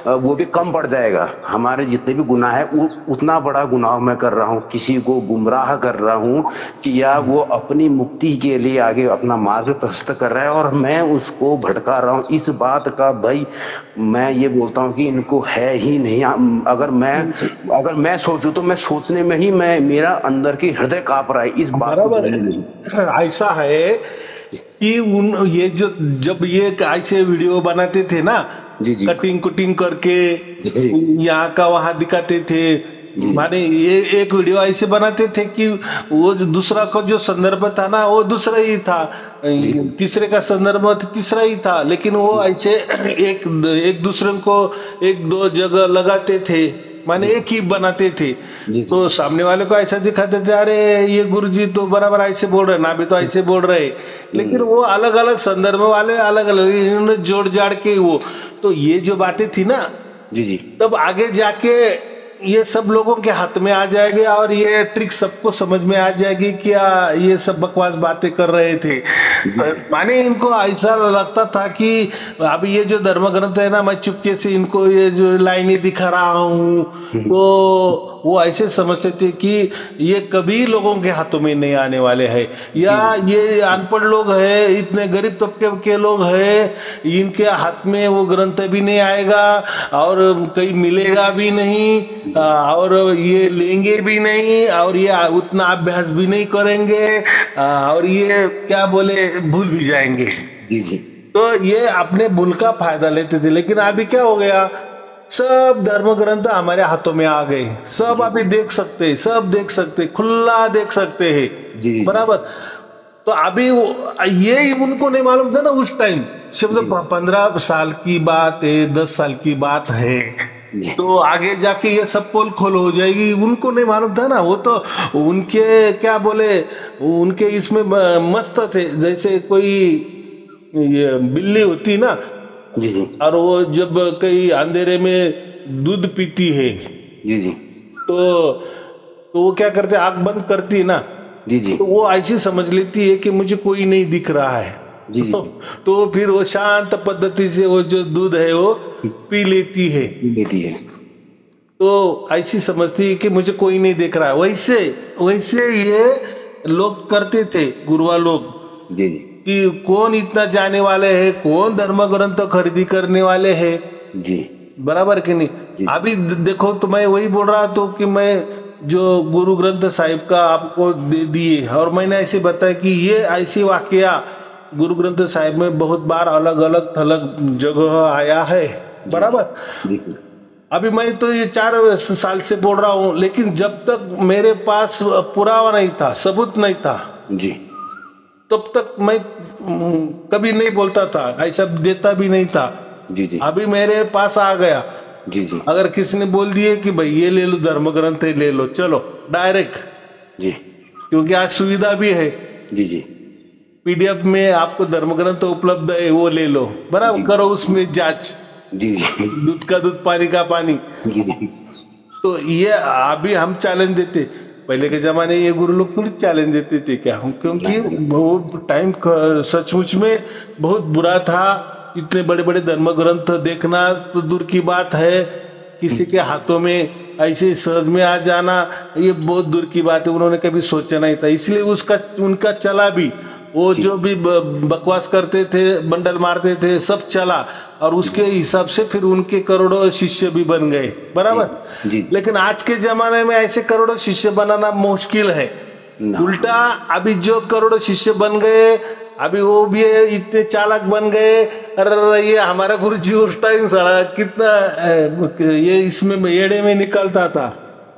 वो भी कम पड़ जाएगा। हमारे जितने भी गुनाह है उतना बड़ा गुनाह मैं कर रहा हूं, किसी को गुमराह कर रहा हूं कि या वो अपनी मुक्ति के लिए आगे अपना मार्ग प्रशस्त कर रहा है और मैं उसको भटका रहा हूं। इस बात का भाई मैं ये बोलता हूं कि इनको है ही नहीं। अगर मैं सोचूं तो मैं सोचने में ही मेरा अंदर की हृदय कांप रहा है इस बात को। ऐसा है कि ये जो जब ये ऐसे वीडियो बनाते थे ना, जी जी, कटिंग करके यहाँ का वहां दिखाते थे, माने ये एक वीडियो ऐसे बनाते थे कि वो जो दूसरा का जो संदर्भ था ना वो दूसरा ही था, तीसरे का संदर्भ तीसरा ही था, लेकिन वो ऐसे एक दूसरे को एक दो जगह लगाते थे, माने एक ही बनाते थे। तो सामने वाले को ऐसा दिखाते थे, अरे ये गुरुजी तो बराबर ऐसे बोल रहे ना, भी तो ऐसे बोल रहे, लेकिन वो अलग अलग संदर्भ वाले अलग अलग इन्होंने जोड़ जाड़ के वो, तो ये जो बातें थी ना जी जी, तब आगे जाके ये सब लोगों के हाथ में आ जाएगी और ये ट्रिक सबको समझ में आ जाएगी क्या ये सब बकवास बातें कर रहे थे। माने इनको ऐसा लगता था कि अभी ये जो धर्म ग्रंथ है ना, मैं चुपके से इनको ये जो लाइनें दिखा रहा हूँ, तो वो ऐसे समझते थे कि ये कभी लोगों के हाथों में नहीं आने वाले हैं, या ये अनपढ़ लोग हैं, इतने गरीब तबके के लोग हैं, इनके हाथ में वो ग्रंथ भी नहीं आएगा और कहीं मिलेगा भी नहीं, और ये लेंगे भी नहीं, और ये उतना अभ्यास भी नहीं करेंगे, और ये क्या बोले भूल भी जाएंगे। जी जी, तो ये अपने भूल का फायदा लेते थे। लेकिन अभी क्या हो गया, सब धर्म ग्रंथ हमारे हाथों में आ गए, सब अभी देख सकते, सब देख सकते, खुला देख सकते हैं जी, बराबर। तो अभी ये उनको नहीं मालूम था ना उस टाइम, सिर्फ 15 साल की बात है, 10 साल की बात है, तो आगे जाके ये सब पोल खोल हो जाएगी, उनको नहीं मालूम था ना। वो तो उनके क्या बोले, उनके इसमें मस्त थे, जैसे कोई ये बिल्ली होती ना जी जी, और वो जब कहीं अंधेरे में दूध पीती है जी जी, तो वो क्या करते, आंख बंद करती है ना जी जी, तो वो ऐसी समझ लेती है कि मुझे कोई नहीं दिख रहा है जी जी, तो फिर वो शांत पद्धति से वो जो दूध है वो पी लेती है, तो ऐसी समझती है कि मुझे कोई नहीं देख रहा है। वैसे ये लोग करते थे, गुरुआ लोग जी जी, कि कौन इतना जाने वाले हैं, कौन धर्म ग्रंथ खरीदी करने वाले हैं जी, बराबर कि नहीं। अभी देखो तो मैं वही बोल रहा था कि मैं जो गुरु ग्रंथ साहिब का आपको दे दिए, और मैंने ऐसे बताया कि ये ऐसी वाकया गुरु ग्रंथ साहिब में बहुत बार अलग अलग थलग जगह आया है, बराबर। अभी मैं तो ये 4 साल से बोल रहा हूं, लेकिन जब तक मेरे पास पुरावा नहीं था, सबूत नहीं था जी, तब तक मैं कभी नहीं बोलता था, ऐसा देता भी नहीं था जी जी। अभी मेरे पास आ गया जी जी, अगर किसी ने बोल दिए कि भाई ये ले लो, धर्म ग्रंथ ले लो, चलो डायरेक्ट जी, क्योंकि आज सुविधा भी है जी जी, पीडीएफ में आपको धर्म ग्रंथ उपलब्ध है, वो ले लो, बराबर, करो उसमें जांच जी जी, दूध का दूध पानी का पानी जी जी। तो ये अभी हम चैलेंज देते, पहले के जमाने ये गुरु लोग थोड़ी चैलेंज देते थे क्या, क्योंकि वो टाइम सचमुच में बहुत बुरा था। इतने बड़े बड़े धर्म ग्रंथ देखना तो दूर की बात है, किसी के हाथों में ऐसे सहज में आ जाना ये बहुत दूर की बात है। उन्होंने कभी सोचा नहीं था, इसलिए उनका चला भी, वो जो भी बकवास करते थे, बंडल मारते थे, सब चला, और उसके हिसाब से फिर उनके करोड़ों शिष्य भी बन गए, बराबर। जी। लेकिन आज के जमाने में ऐसे करोड़ों शिष्य बनाना मुश्किल है। उल्टा अभी जो करोड़ों शिष्य बन गए, अभी वो भी इतने चालाक बन गए। अरे ये हमारा गुरु जी उस टाइम सारा कितना ये इसमें येड़े में निकलता था,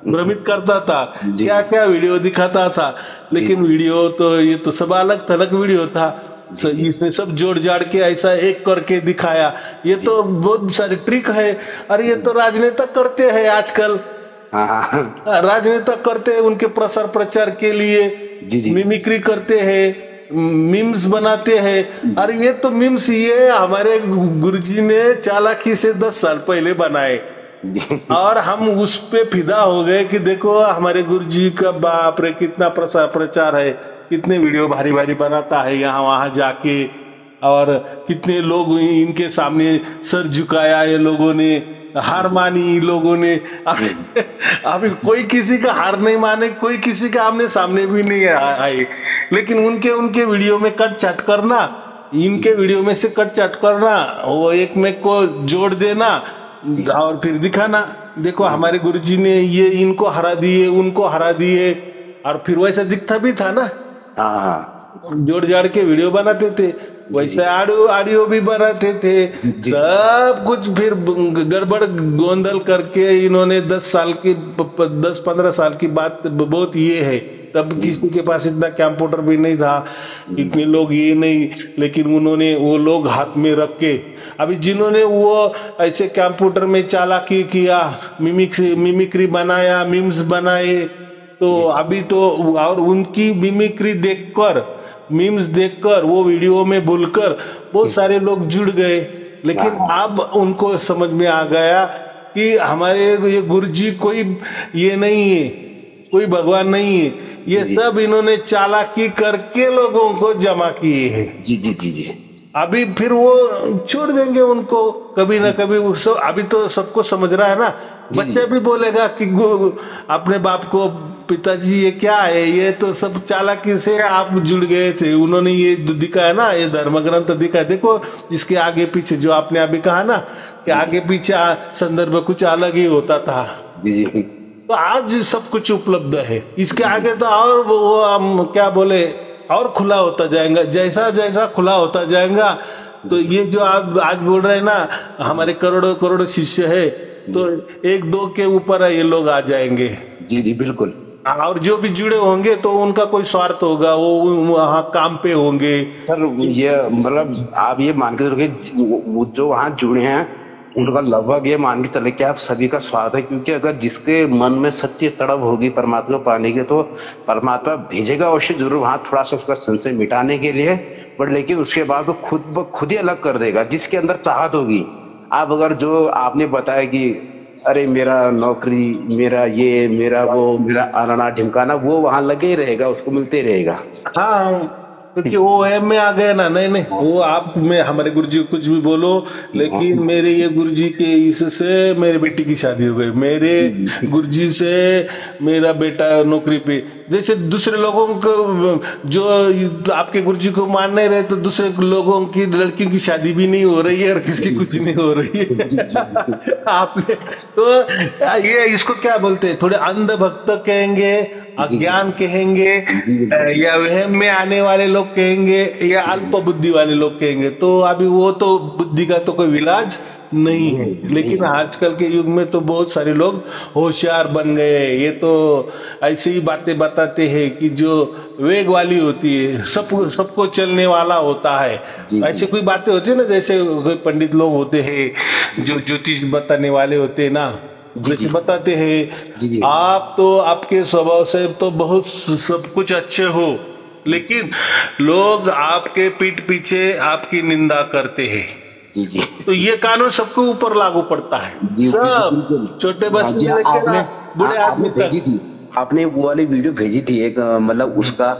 भ्रमित करता था, क्या क्या वीडियो दिखाता था। लेकिन वीडियो तो ये तो सब अलग थलग वीडियो था, इसने सब जोड़ जाड़ के ऐसा एक करके दिखाया। ये तो बहुत सारी ट्रिक है। अरे ये तो राजनेता करते हैं आजकल, राजनेता करते हैं उनके प्रसार प्रचार के लिए, मिमिक्री करते हैं, मीम्स बनाते हैं। अरे ये तो मीम्स ये हमारे गुरुजी ने चालाकी से 10 साल पहले बनाए, और हम उस पे फिदा हो गए कि देखो हमारे गुरुजी का बाप रे कितना प्रसार प्रचार है, कितने वीडियो भारी भारी बनाता है यहाँ वहां जाके, और कितने लोग इनके सामने सर झुकाया ये लोगों ने, हार मानी लोगों ने। अभी कोई किसी का हार नहीं माने, कोई किसी का आमने सामने भी नहीं आए, लेकिन उनके वीडियो में कट चाट करना, इनके वीडियो में से कट चाट करना, वो एक में को जोड़ देना और फिर दिखाना, देखो हमारे गुरुजी ने ये इनको हरा दिए, उनको हरा दिए। और फिर वैसा दिखता भी था ना, जोड़ जाड़ के वीडियो बनाते थे, वैसे ऑडियो भी बनाते थे, सब कुछ फिर गड़बड़ गोंदल करके इन्होंने 10-15 साल की बात बहुत ये है। तब किसी के पास इतना कंप्यूटर भी नहीं था, इतने लोग ये नहीं, लेकिन उन्होंने वो लोग हाथ में रख के, अभी जिन्होंने वो ऐसे कंप्यूटर में चालाकी किया, मिमिक्री बनाया, मीम्स बनाए, तो अभी तो और उनकी मिमिक्री देखकर, मीम्स देखकर, वो वीडियो में बोलकर बहुत सारे लोग जुड़ गए। लेकिन अब उनको समझ में आ गया कि हमारे ये गुरुजी कोई ये नहीं है, कोई भगवान नहीं है, ये सब इन्होंने चालाकी करके लोगों को जमा किए हैं। जी। अभी फिर वो छोड़ देंगे उनको कभी ना कभी। अभी तो सबको समझ रहा है ना, बच्चा भी बोलेगा कि अपने बाप को, पिताजी ये क्या है, ये तो सब चालाकी से आप जुड़ गए थे, उन्होंने ये दिखाया ना, ये धर्म ग्रंथ दिखाया, देखो इसके आगे पीछे जो आपने अभी कहा ना कि आगे पीछे संदर्भ कुछ अलग ही होता था। जी। तो आज सब कुछ उपलब्ध है, इसके आगे तो और वो हम क्या बोले, और खुला होता जाएगा, जैसा जैसा खुला होता जाएगा। तो ये जो आप आज बोल रहे हैं ना, हमारे करोड़ों करोड़ों शिष्य है, तो 1-2 के ऊपर ये लोग आ जाएंगे। जी बिल्कुल। और जो भी जुड़े होंगे तो उनका कोई स्वार्थ होगा, वो वहाँ काम पे होंगे। सर ये मतलब आप ये मान के चलो जो वहाँ जुड़े हैं उनका लगभग ये मान के चले कि आप सभी का स्वार्थ है, क्योंकि अगर जिसके मन में सच्ची तड़प होगी परमात्मा पाने की, तो परमात्मा भेजेगा अवश्य जरूर वहां थोड़ा सा उसका संशय मिटाने के लिए, बट लेकिन उसके बाद वो खुद ही अलग कर देगा जिसके अंदर चाहत होगी। आप अगर जो आपने बताया कि अरे मेरा नौकरी, मेरा ये, मेरा वो, मेरा आना ढिमकाना, वो वहां लगे ही रहेगा, उसको मिलते रहेगा। हाँ, क्योंकि वो एम में आ गया ना। नहीं वो आप में हमारे गुरुजी कुछ भी बोलो, लेकिन मेरे ये गुरुजी के इससे मेरे बेटी की शादी हो गई, मेरे गुरुजी से मेरा बेटा नौकरी पे। जैसे दूसरे लोगों को जो आपके गुरुजी को मान नहीं रहे, तो दूसरे लोगों की लड़कियों की शादी भी नहीं हो रही है और किसी कुछ नहीं हो रही है। आपने तो ये इसको क्या बोलते हैं, थोड़े अंधभक्त कहेंगे, अज्ञान कहेंगे, या वहम में आने वाले लोग कहेंगे, या अल्प बुद्धि वाले लोग कहेंगे। तो अभी वो तो बुद्धि का तो कोई इलाज नहीं है। लेकिन आजकल के युग में तो बहुत सारे लोग होशियार बन गए। ये तो ऐसी ही बातें बताते हैं कि जो वेग वाली होती है, सबको चलने वाला होता है। ऐसे कोई बातें होती है ना, जैसे कोई पंडित लोग होते हैं जो ज्योतिष बताने वाले होते हैं ना, जैसे बताते हैं आप तो आपके स्वभाव से तो बहुत सब कुछ अच्छे हो, लेकिन लोग आपके पीठ पीछे आपकी निंदा करते हैं। तो ये कानून सबके ऊपर लागू पड़ता है, सब छोटे बच्चे से लेकर बूढ़े आदमी तक। आपने वो वाली वीडियो भेजी थी एक, मतलब उसका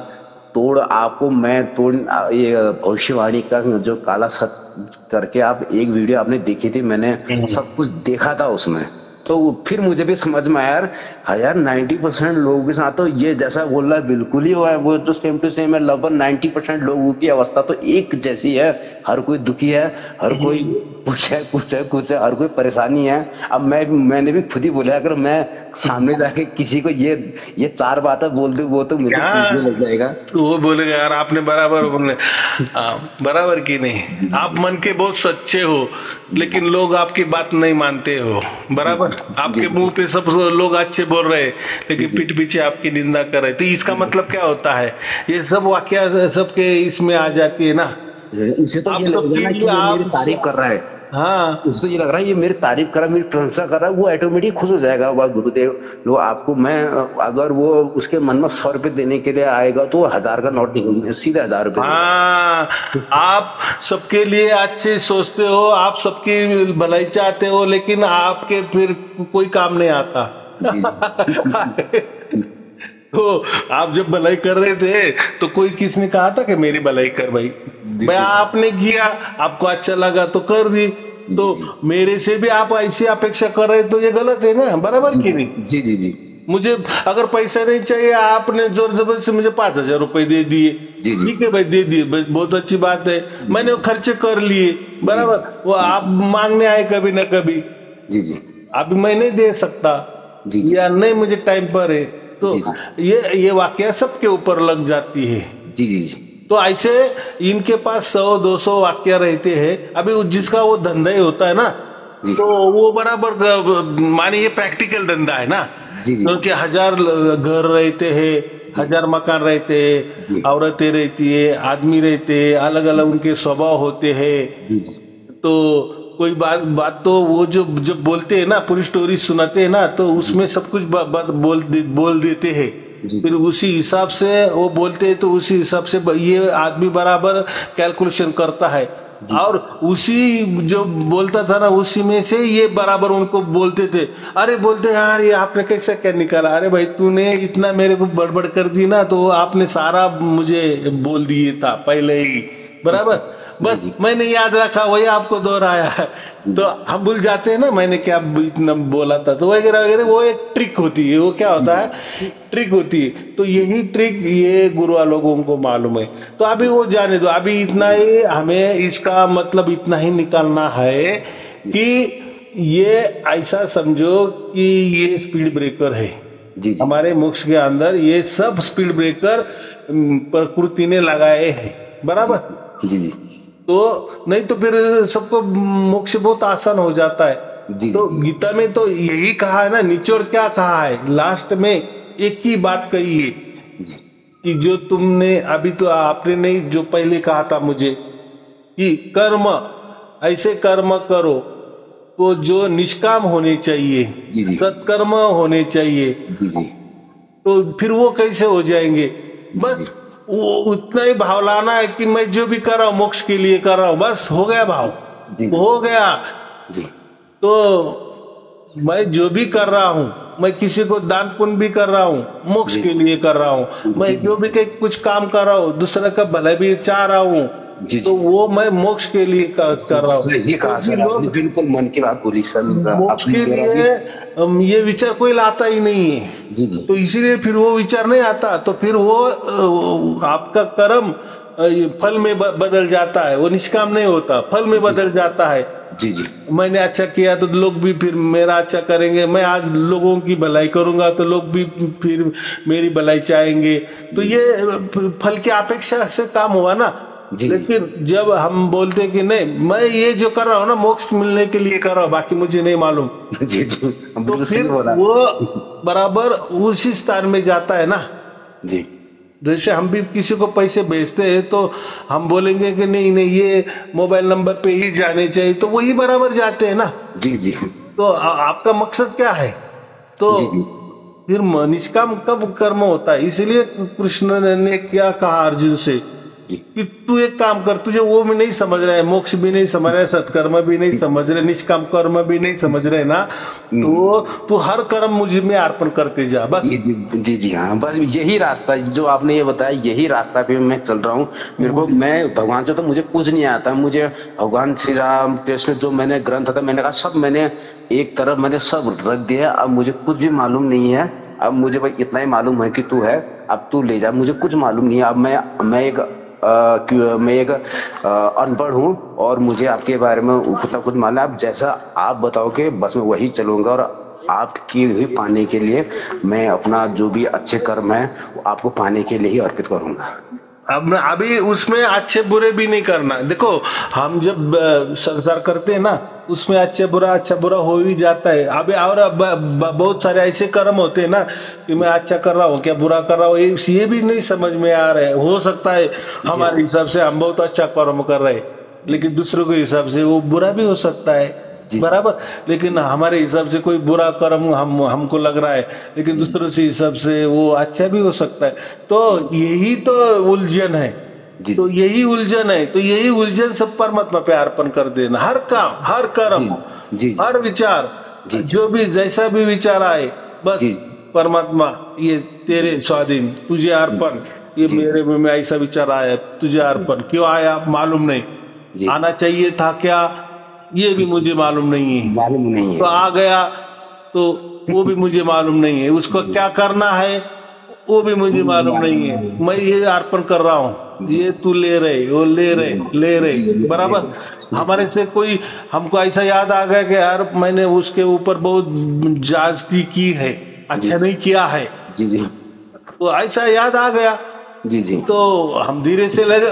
तोड़ आपको मैं तोड़, ये भविष्यवाणी का जो काला सच करके आप एक वीडियो आपने देखी थी, मैंने सब कुछ देखा था उसमें। तो फिर मुझे भी समझ में आया यार 90% लोगों के साथ तो ये जैसा बोल रहा है बिल्कुल ही हुआ है, वो तो सेम टू सेम है। लगभग 90% लोगों की अवस्था तो एक जैसी है, हर कोई दुखी है, हर कोई कुछ है, हर कोई परेशानी है। अब मैंने भी खुद ही बोला, अगर मैं सामने जाके किसी को ये 4 बातें बोल दूं वो तो मुझे पीछे लग जाएगा। तो वो बोलेगा यार आपने बराबर बोले, बराबर की नहीं, आप मन के बहुत सच्चे हो लेकिन लोग आपकी बात नहीं मानते हो, बराबर। आपके मुंह पे सब लोग अच्छे बोल रहे हैं लेकिन पीठ पीछे आपकी निंदा कर रहे। तो इसका मतलब क्या होता है, ये सब वाकया सबके इसमें आ जाती है ना। उसे तो आप ये लग सबके रहा है कि लिए ये मेरी आप, तारीफ कर रहा है, हाँ उसको ये लग रहा है ये मेरी तारीफ कर रहा है, मेरी प्रशंसा कर रहा है, वो ऑटोमेटिक खुश हो जाएगा। वाह गुरुदेव, लो आपको मैं, अगर वो उसके मन में 100 रुपए देने के लिए आएगा तो 1000 का नोट निकल सीधे 1000 रुपए देगा। हाँ, आप सबके लिए अच्छे सोचते हो, आप सबकी भलाई चाहते हो, लेकिन आपके फिर कोई काम नहीं आता। तो आप जब भलाई कर रहे थे तो कोई किसने कहा था कि मेरी भलाई कर भाई? भाई आपने किया, आपको अच्छा लगा तो कर दी। तो मेरे से भी आप ऐसी अपेक्षा कर रहे तो ये गलत है ना, बराबर की नहीं? जी जी जी। मुझे अगर पैसा नहीं चाहिए, आपने जोर जबरदस्ती मुझे 5000 रुपए दे दिए, ठीक है भाई दे दिए, बहुत अच्छी बात है, मैंने वो खर्चे कर लिए, बराबर। वो आप मांगने आए कभी ना कभी, जी जी, अभी मैं नहीं दे सकता या नहीं मुझे टाइम पर है, तो ये वाकया सबके ऊपर लग जाती है। जी जी जी। तो ऐसे इनके पास 100-200 वाक्य रहते हैं। अभी जिसका वो धंधा ही होता है ना, तो वो बराबर मानिए प्रैक्टिकल धंधा है ना, क्योंकि 1000 घर रहते हैं, 1000 मकान रहते हैं, औरतें रहती है, आदमी रहते हैं, अलग अलग उनके स्वभाव होते हैं। तो कोई बात तो वो जब बोलते हैं ना, पूरी स्टोरी सुनाते हैं ना, तो उसमें सब कुछ बात बोल देते हैं। फिर उसी हिसाब से वो बोलते हैं, तो उसी हिसाब से ये आदमी बराबर कैलकुलेशन करता है, और उसी जो बोलता था ना उसी में से ये बराबर उनको बोलते थे। अरे बोलते यार ये आपने कैसे क्या निकाला? अरे भाई तूने इतना मेरे को बड़बड़ कर दी ना, तो आपने सारा मुझे बोल दिए था पहले ही, बराबर। बस मैंने याद रखा, वही आपको दोहराया, तो हम भूल जाते हैं ना मैंने क्या इतना बोला था, तो वगैरह वगैरह। वो एक ट्रिक होती है, वो क्या होता है, ट्रिक होती है। तो यही ट्रिक ये गुरुआ लोगों को मालूम है। तो अभी वो जाने दो, अभी इतना ही हमें इसका मतलब इतना ही निकालना है कि ये ऐसा समझो कि ये स्पीड ब्रेकर है हमारे मोक्ष के अंदर। ये सब स्पीड ब्रेकर प्रकृति ने लगाए हैं, बराबर। जी। तो नहीं तो फिर सबको मोक्ष बहुत आसान हो जाता है। तो गीता में तो यही कहा है ना, निचोड़ क्या कहा है लास्ट में, एक ही बात कही है कि जो तुमने अभी तो आपने नहीं, जो पहले कहा था मुझे कि कर्म ऐसे कर्म करो तो जो निष्काम होने चाहिए, सत्कर्म होने चाहिए। तो फिर वो कैसे हो जाएंगे? बस वो उतना ही भाव लाना है कि मैं जो भी कर रहा हूं मोक्ष के लिए कर रहा हूं, बस हो गया भाव, हो गया। तो मैं जो भी कर रहा हूं, मैं किसी को दान पुण्य भी कर रहा हूं, मोक्ष के लिए कर रहा हूं। मैं जो भी कुछ काम कर रहा हूं, दूसरे का भला भी चाह रहा हूं, तो वो मैं मोक्ष के लिए कर रहा हूँ। बिल्कुल मन की बात बोली सर। मोक्ष के लिए ये विचार कोई लाता ही नहीं है। तो इसीलिए फिर वो विचार नहीं आता, तो फिर वो आपका कर्म फल में बदल जाता है, वो निष्काम नहीं होता, फल में बदल जाता है। मैंने अच्छा किया तो लोग भी फिर मेरा अच्छा करेंगे, मैं आज लोगों की भलाई करूंगा तो लोग भी फिर मेरी भलाई चाहेंगे। तो ये फल की अपेक्षा से काम हुआ ना। लेकिन जब हम बोलते कि नहीं मैं ये जो कर रहा हूँ ना मोक्ष मिलने के लिए कर रहा हूँ, बाकी मुझे नहीं मालूम, तो फिर वो बराबर उसी स्थान में जाता है ना। जैसे हम भी किसी को पैसे भेजते हैं तो हम बोलेंगे कि नहीं ये मोबाइल नंबर पे ही जाने चाहिए, तो वही बराबर जाते हैं ना। तो आपका मकसद क्या है? तो फिर निष्काम कब कर्म होता है। इसलिए कृष्ण ने क्या कहा अर्जुन से कि तू एक काम कर, तुझे वो भी नहीं समझ रहा है, मोक्ष भी नहीं समझ रहा है, सत्कर्म भी नहीं समझ रहे, निष्काम कर्म भी नहीं समझ रहे ना, तो तू हर कर्म मुझे में अर्पण करते जा बस। जी जी हाँ, बस यही रास्ता जो आपने ये बताया, यही रास्ता पे मैं चल रहा हूँ। मेरे को, मैं भगवान से तो मुझे कुछ नहीं आता, मुझे भगवान श्री राम कृष्ण जो मैंने ग्रंथ था, मैंने कहा सब मैंने एक तरफ मैंने सब रख दिया, अब मुझे कुछ भी मालूम नहीं है। अब मुझे भाई इतना ही मालूम है कि तू है, अब तू ले जा, मुझे कुछ मालूम नहीं है। अब मैं एक अनपढ़ हूँ और मुझे आपके बारे में उतना कुछ मालूम है। आप जैसा आप बताओगे बस मैं वही चलूंगा, और आपकी ही पाने के लिए मैं अपना जो भी अच्छे कर्म है वो आपको पाने के लिए ही अर्पित करूंगा। अब अभी उसमें अच्छे बुरे भी नहीं करना। देखो हम जब संसार करते हैं ना, उसमें अच्छा बुरा हो ही जाता है। अभी और बहुत सारे ऐसे कर्म होते हैं ना कि मैं अच्छा कर रहा हूँ क्या बुरा कर रहा हूँ, ये भी नहीं समझ में आ रहा है। हो सकता है हमारे हिसाब से हम बहुत अच्छा कर्म कर रहे हैं, लेकिन दूसरों के हिसाब से वो बुरा भी हो सकता है, बराबर। लेकिन हमारे हिसाब से कोई बुरा कर्म हमको लग रहा है, लेकिन दूसरों से हिसाब से वो अच्छा भी हो सकता है। तो यही तो उलझन है, तो यही उलझन है, तो यही उलझन सब परमात्मा पे अर्पण कर देना। हर काम, हर कर्म, हर विचार, जो भी जैसा भी विचार आए, बस परमात्मा ये तेरे स्वाधीन, तुझे अर्पण। ये मेरे में ऐसा विचार आया, तुझे अर्पण। क्यों आया मालूम नहीं, आना चाहिए था क्या ये भी मुझे मालूम नहीं है, तो आ गया तो वो भी मुझे मालूम नहीं है। उसको क्या करना है वो भी मुझे मालूम नहीं है। मैं ये अर्पण कर रहा हूँ, ये तू ले रहे, वो ले रहे, बराबर। हमारे से कोई हमको ऐसा याद आ गया कि यार मैंने उसके ऊपर बहुत ज्यादती की है, अच्छा नहीं किया है, तो ऐसा याद आ गया। तो हम धीरे से लगे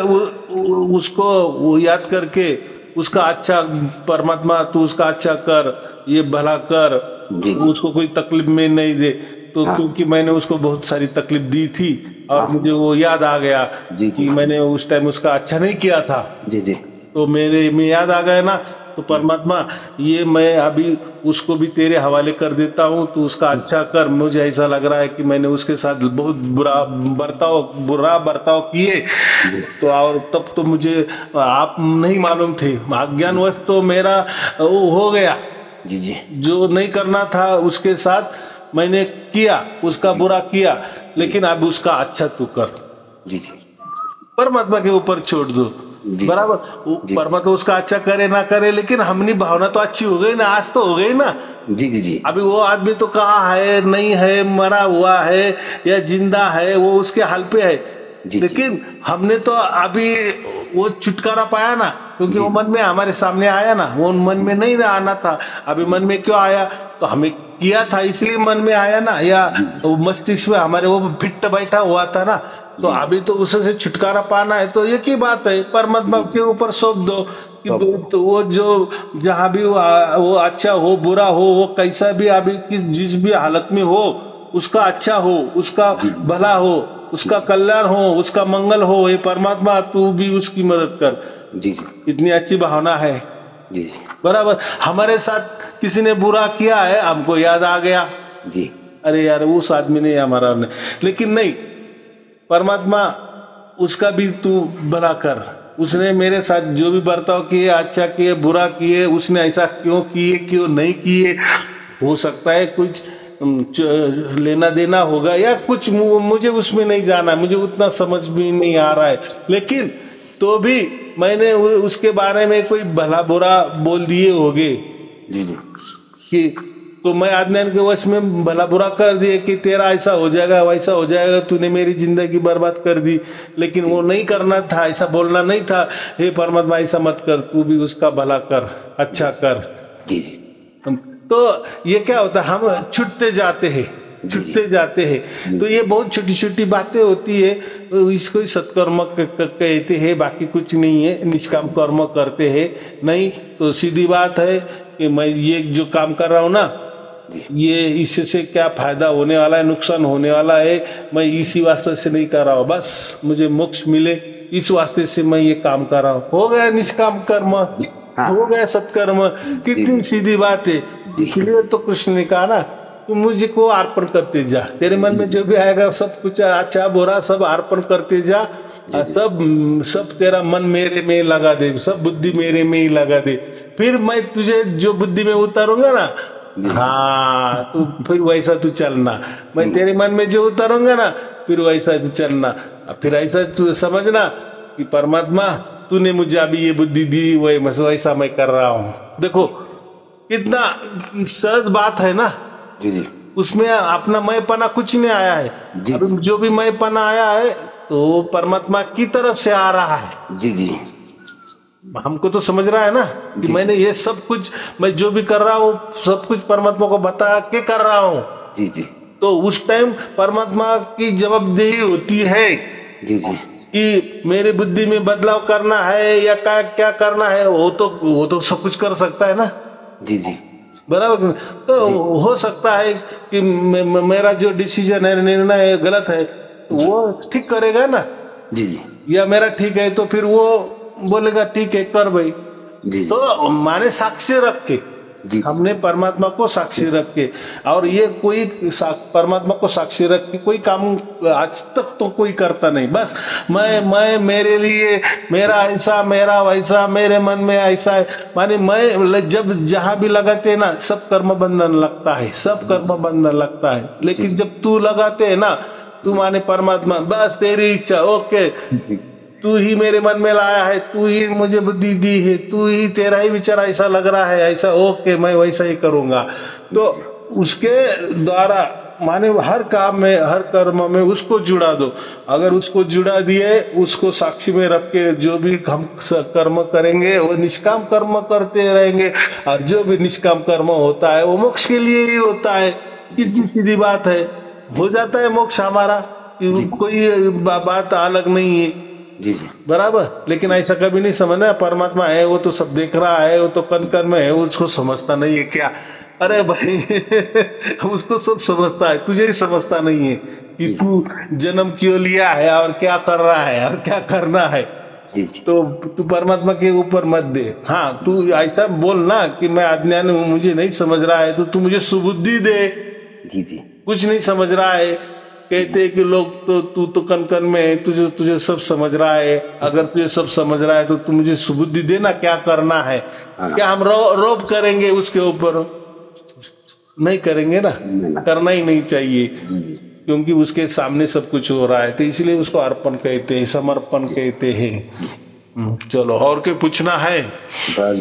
उसको वो याद करके उसका अच्छा, परमात्मा तू उसका अच्छा कर, ये भला कर, उसको कोई तकलीफ में नहीं दे। तो क्योंकि मैंने उसको बहुत सारी तकलीफ दी थी और मुझे वो याद आ गया कि मैंने उस टाइम उसका अच्छा नहीं किया था, तो मेरे में याद आ गया ना। तो परमात्मा ये मैं अभी उसको भी तेरे हवाले कर देता हूँ, तू उसका अच्छा कर। मुझे ऐसा लग रहा है कि मैंने उसके साथ बहुत बुरा बर्ताव किए, तो और तब तो मुझे आप नहीं मालूम थे, अज्ञानवश तो मेरा वो हो गया, जो नहीं करना था उसके साथ मैंने किया, उसका बुरा किया, लेकिन अब उसका अच्छा तू कर। परमात्मा के ऊपर छोड़ दो, बराबर। परमात्मा उसका अच्छा करे ना करे, लेकिन हमनी भावना तो अच्छी हो गई ना, आज तो हो गई ना। अभी वो आदमी तो कहाँ है, नहीं है, मरा हुआ है या जिंदा है, वो उसके हाल पे है। लेकिन हमने तो अभी वो छुटकारा पाया ना, क्योंकि वो मन में हमारे सामने आया ना, वो मन में नहीं आना था। अभी मन में क्यों आया, तो हमें किया था इसलिए मन में आया ना, या मस्तिष्क में हमारे वो फिट बैठा हुआ था ना, तो अभी तो उससे छुटकारा पाना है। तो एक ही बात है, परमात्मा के ऊपर सौंप दो कि तो वो जो जहां भी वो अच्छा हो बुरा हो, वो कैसा भी अभी जिस भी हालत में हो, उसका अच्छा हो, उसका भला हो, उसका कल्याण हो, उसका मंगल हो। ये परमात्मा तू भी उसकी मदद कर। इतनी अच्छी भावना है, बराबर। हमारे साथ किसी ने बुरा किया है, हमको याद आ गया, अरे यार उस आदमी ने हमारा ने, लेकिन नहीं, परमात्मा उसका भी तू भला कर। उसने मेरे साथ जो भी बर्ताव किए, अच्छा किए बुरा किए, उसने ऐसा क्यों किए क्यों नहीं किए, हो सकता है कुछ लेना देना होगा या कुछ, मुझे उसमें नहीं जाना, मुझे उतना समझ भी नहीं आ रहा है। लेकिन तो भी मैंने उसके बारे में कोई भला बुरा बोल दिए होंगे कि तो मैं अज्ञान के वश में भला बुरा कर दिए कि तेरा ऐसा हो जाएगा वैसा हो जाएगा, तूने मेरी जिंदगी बर्बाद कर दी। लेकिन वो नहीं करना था, ऐसा बोलना नहीं था, हे परमात्मा ऐसा मत कर, तू भी उसका भला कर, अच्छा कर। तो ये क्या होता है, हम छूटते जाते हैं, तो ये बहुत छोटी छोटी बातें होती है, इसको सत्कर्म कहते हैं, बाकी कुछ नहीं है। निष्काम कर्म करते हैं, नहीं तो सीधी बात है कि मैं ये जो काम कर रहा हूँ ना, ये इससे क्या फायदा होने वाला है, नुकसान होने वाला है, मैं इसी वास्ते से नहीं कर रहा हूँ, बस मुझे मोक्ष मिले इस वास्ते से मैं ये काम कर रहा हूँ। हो गया निष्काम कर्म, हो गया सत्कर्म। कितनी सीधी बात है। इसलिए तो कृष्ण ने कहा ना, तू मुझे को अर्पण करते जा, तेरे मन में जो भी आएगा सब कुछ अच्छा बुरा सब अर्पण करते जा, सब सब तेरा मन मेरे में लगा दे, सब बुद्धि मेरे में ही लगा दे, फिर मैं तुझे जो बुद्धि में उतारूंगा ना, हाँ तू फिर वैसा तू चलना, मैं तेरे मन में जो उतारूंगा ना फिर वैसा तू चलना। फिर ऐसा तू समझना कि परमात्मा तूने मुझे अभी ये बुद्धि दी, वैसा मैं कर रहा हूँ। देखो कितना सहज बात है ना। जी जी। उसमें अपना मैंपना कुछ नहीं आया है। अब जो भी मैंपना आया है तो परमात्मा की तरफ से आ रहा है। जी जी। हमको तो समझ रहा है ना कि मैंने ये सब कुछ, मैं जो भी कर रहा हूँ सब कुछ परमात्मा को बता के कर रहा हूँ। जी जी। तो उस टाइम परमात्मा की जवाबदेही होती है जी जी कि मेरी बुद्धि में बदलाव करना है या क्या करना है। वो तो सब कुछ कर सकता है ना। जी जी बराबर। तो हो सकता है कि मेरा जो डिसीजन है, निर्णय है गलत है, तो वो ठीक करेगा ना। जी जी। या मेरा ठीक है तो फिर वो बोलेगा ठीक है कर भाई। जी। तो माने साक्षी रख के, हमने परमात्मा को साक्षी रख के, और ये कोई परमात्मा को साक्षी रख के कोई काम आज तक तो कोई करता नहीं। बस मैं मेरे लिए, मेरा ऐसा, मेरा वैसा, मेरे मन में ऐसा है, माने मैं जब जहां भी लगाते हैं ना सब कर्म बंधन लगता है, सब कर्म बंधन लगता है। लेकिन जब तू लगाते है ना, तू माने परमात्मा, बस तेरी इच्छा, ओके तू ही मेरे मन में लाया है, तू ही मुझे बुद्धि दी है, तू ही, तेरा ही विचार ऐसा लग रहा है, ऐसा, ओके मैं वैसा ही करूंगा। तो उसके द्वारा माने हर काम में, हर कर्म में उसको जुड़ा दो। अगर उसको जुड़ा दिए, उसको साक्षी में रख के जो भी हम कर्म करेंगे वो निष्काम कर्म करते रहेंगे, और जो भी निष्काम कर्म होता है वो मोक्ष के लिए ही होता है। इतनी सीधी बात है, हो जाता है मोक्ष हमारा, कोई बात अलग नहीं है। जी जी बराबर। लेकिन ऐसा कभी नहीं समझना परमात्मा है वो तो सब देख रहा है, वो तो कण कण में है, उसको समझता नहीं है क्या? अरे भाई उसको सब समझता है, तुझे ही समझता नहीं है कि तू जन्म क्यों लिया है और क्या कर रहा है और क्या करना है। जी जी। तो तू परमात्मा के ऊपर मत दे। हाँ तू ऐसा बोल ना कि मैं अज्ञानी हूँ, मुझे नहीं समझ रहा है, तो तू मुझे सुबुद्धि दे। जी जी। कुछ नहीं समझ रहा है, कहते हैं कि लोग तो तू तो कन कन में है, तुझे सब समझ रहा है। अगर तुझे सब समझ रहा है तो तू मुझे सुबुद्धि देना, क्या करना है। क्या हम रोब करेंगे उसके ऊपर? नहीं करेंगे ना, करना ही नहीं चाहिए, क्योंकि उसके सामने सब कुछ हो रहा है। तो इसलिए उसको अर्पण कहते हैं, समर्पण कहते हैं। चलो और क्या पूछना है?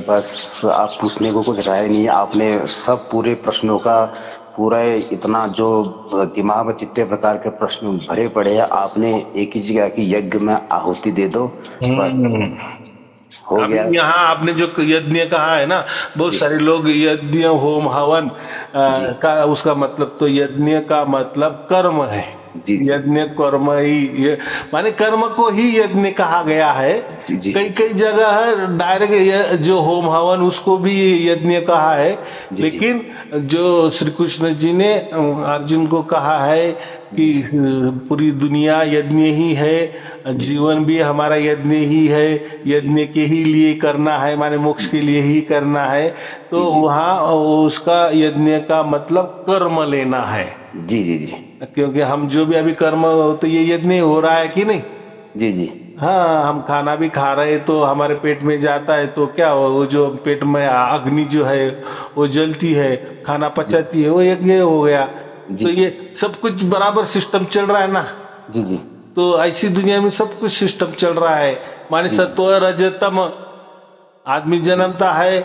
बस आप पूछने को कुछ रहा नहीं, आपने सब पूरे प्रश्नों का पूरा इतना जो दिमाग में जितने प्रकार के प्रश्न भरे पड़े हैं, आपने एक ही जगह की यज्ञ में आहुति दे दो, हो गया। यहाँ आपने जो यज्ञ कहा है ना, बहुत सारे लोग यज्ञ, होम, हवन का उसका मतलब, तो यज्ञ का मतलब कर्म है। यज्ञ कर्म ही, माने कर्म को ही यज्ञ कहा गया है। कई कई जगह डायरेक्ट जो होम हवन उसको भी यज्ञ कहा है। लेकिन जो श्री कृष्ण जी ने अर्जुन को कहा है कि पूरी दुनिया यज्ञ ही है, जीवन भी हमारा यज्ञ ही है, यज्ञ के ही लिए करना है, माने मोक्ष के लिए ही करना है। तो वहाँ उसका यज्ञ का मतलब कर्म लेना है। जी जी जी। क्योंकि हम जो भी अभी कर्म, तो ये यज्ञ हो रहा है कि नहीं? जी जी। हाँ, हम खाना भी खा रहे तो हमारे पेट में जाता है, तो क्या वो जो पेट में अग्नि जो है वो जलती है, खाना पचाती है, वो यज्ञ हो गया। तो ये सब कुछ बराबर सिस्टम चल रहा है ना। जी जी। तो ऐसी दुनिया में सब कुछ सिस्टम चल रहा है, माने सत्व रजतम। आदमी जन्मता है,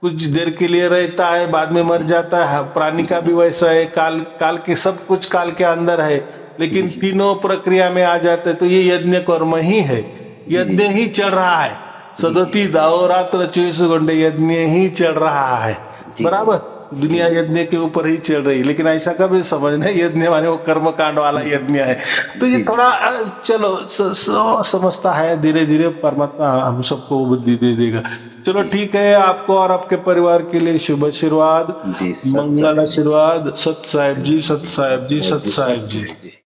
कुछ देर के लिए रहता है, बाद में मर जाता है। प्राणी का भी वैसा है, काल के सब कुछ काल के अंदर है, लेकिन तीनों प्रक्रिया में आ जाते हैं। तो ये यज्ञ कर्म ही है, यज्ञ ही चल रहा है। सदती दाओ रात्र 24 घंटे यज्ञ ही चल रहा है, बराबर। दुनिया यज्ञ के ऊपर ही चल रही है। लेकिन ऐसा कभी समझना, यज्ञ माने वो कर्म कांड वाला यज्ञ है। तो ये थोड़ा चलो समझता है, धीरे धीरे परमात्मा हम सबको बुद्धि दे देगा। चलो ठीक है, आपको और आपके परिवार के लिए शुभ आशीर्वाद, मंगल आशीर्वाद। सत साहेब जी, सत साहेब जी, सत साहेब जी।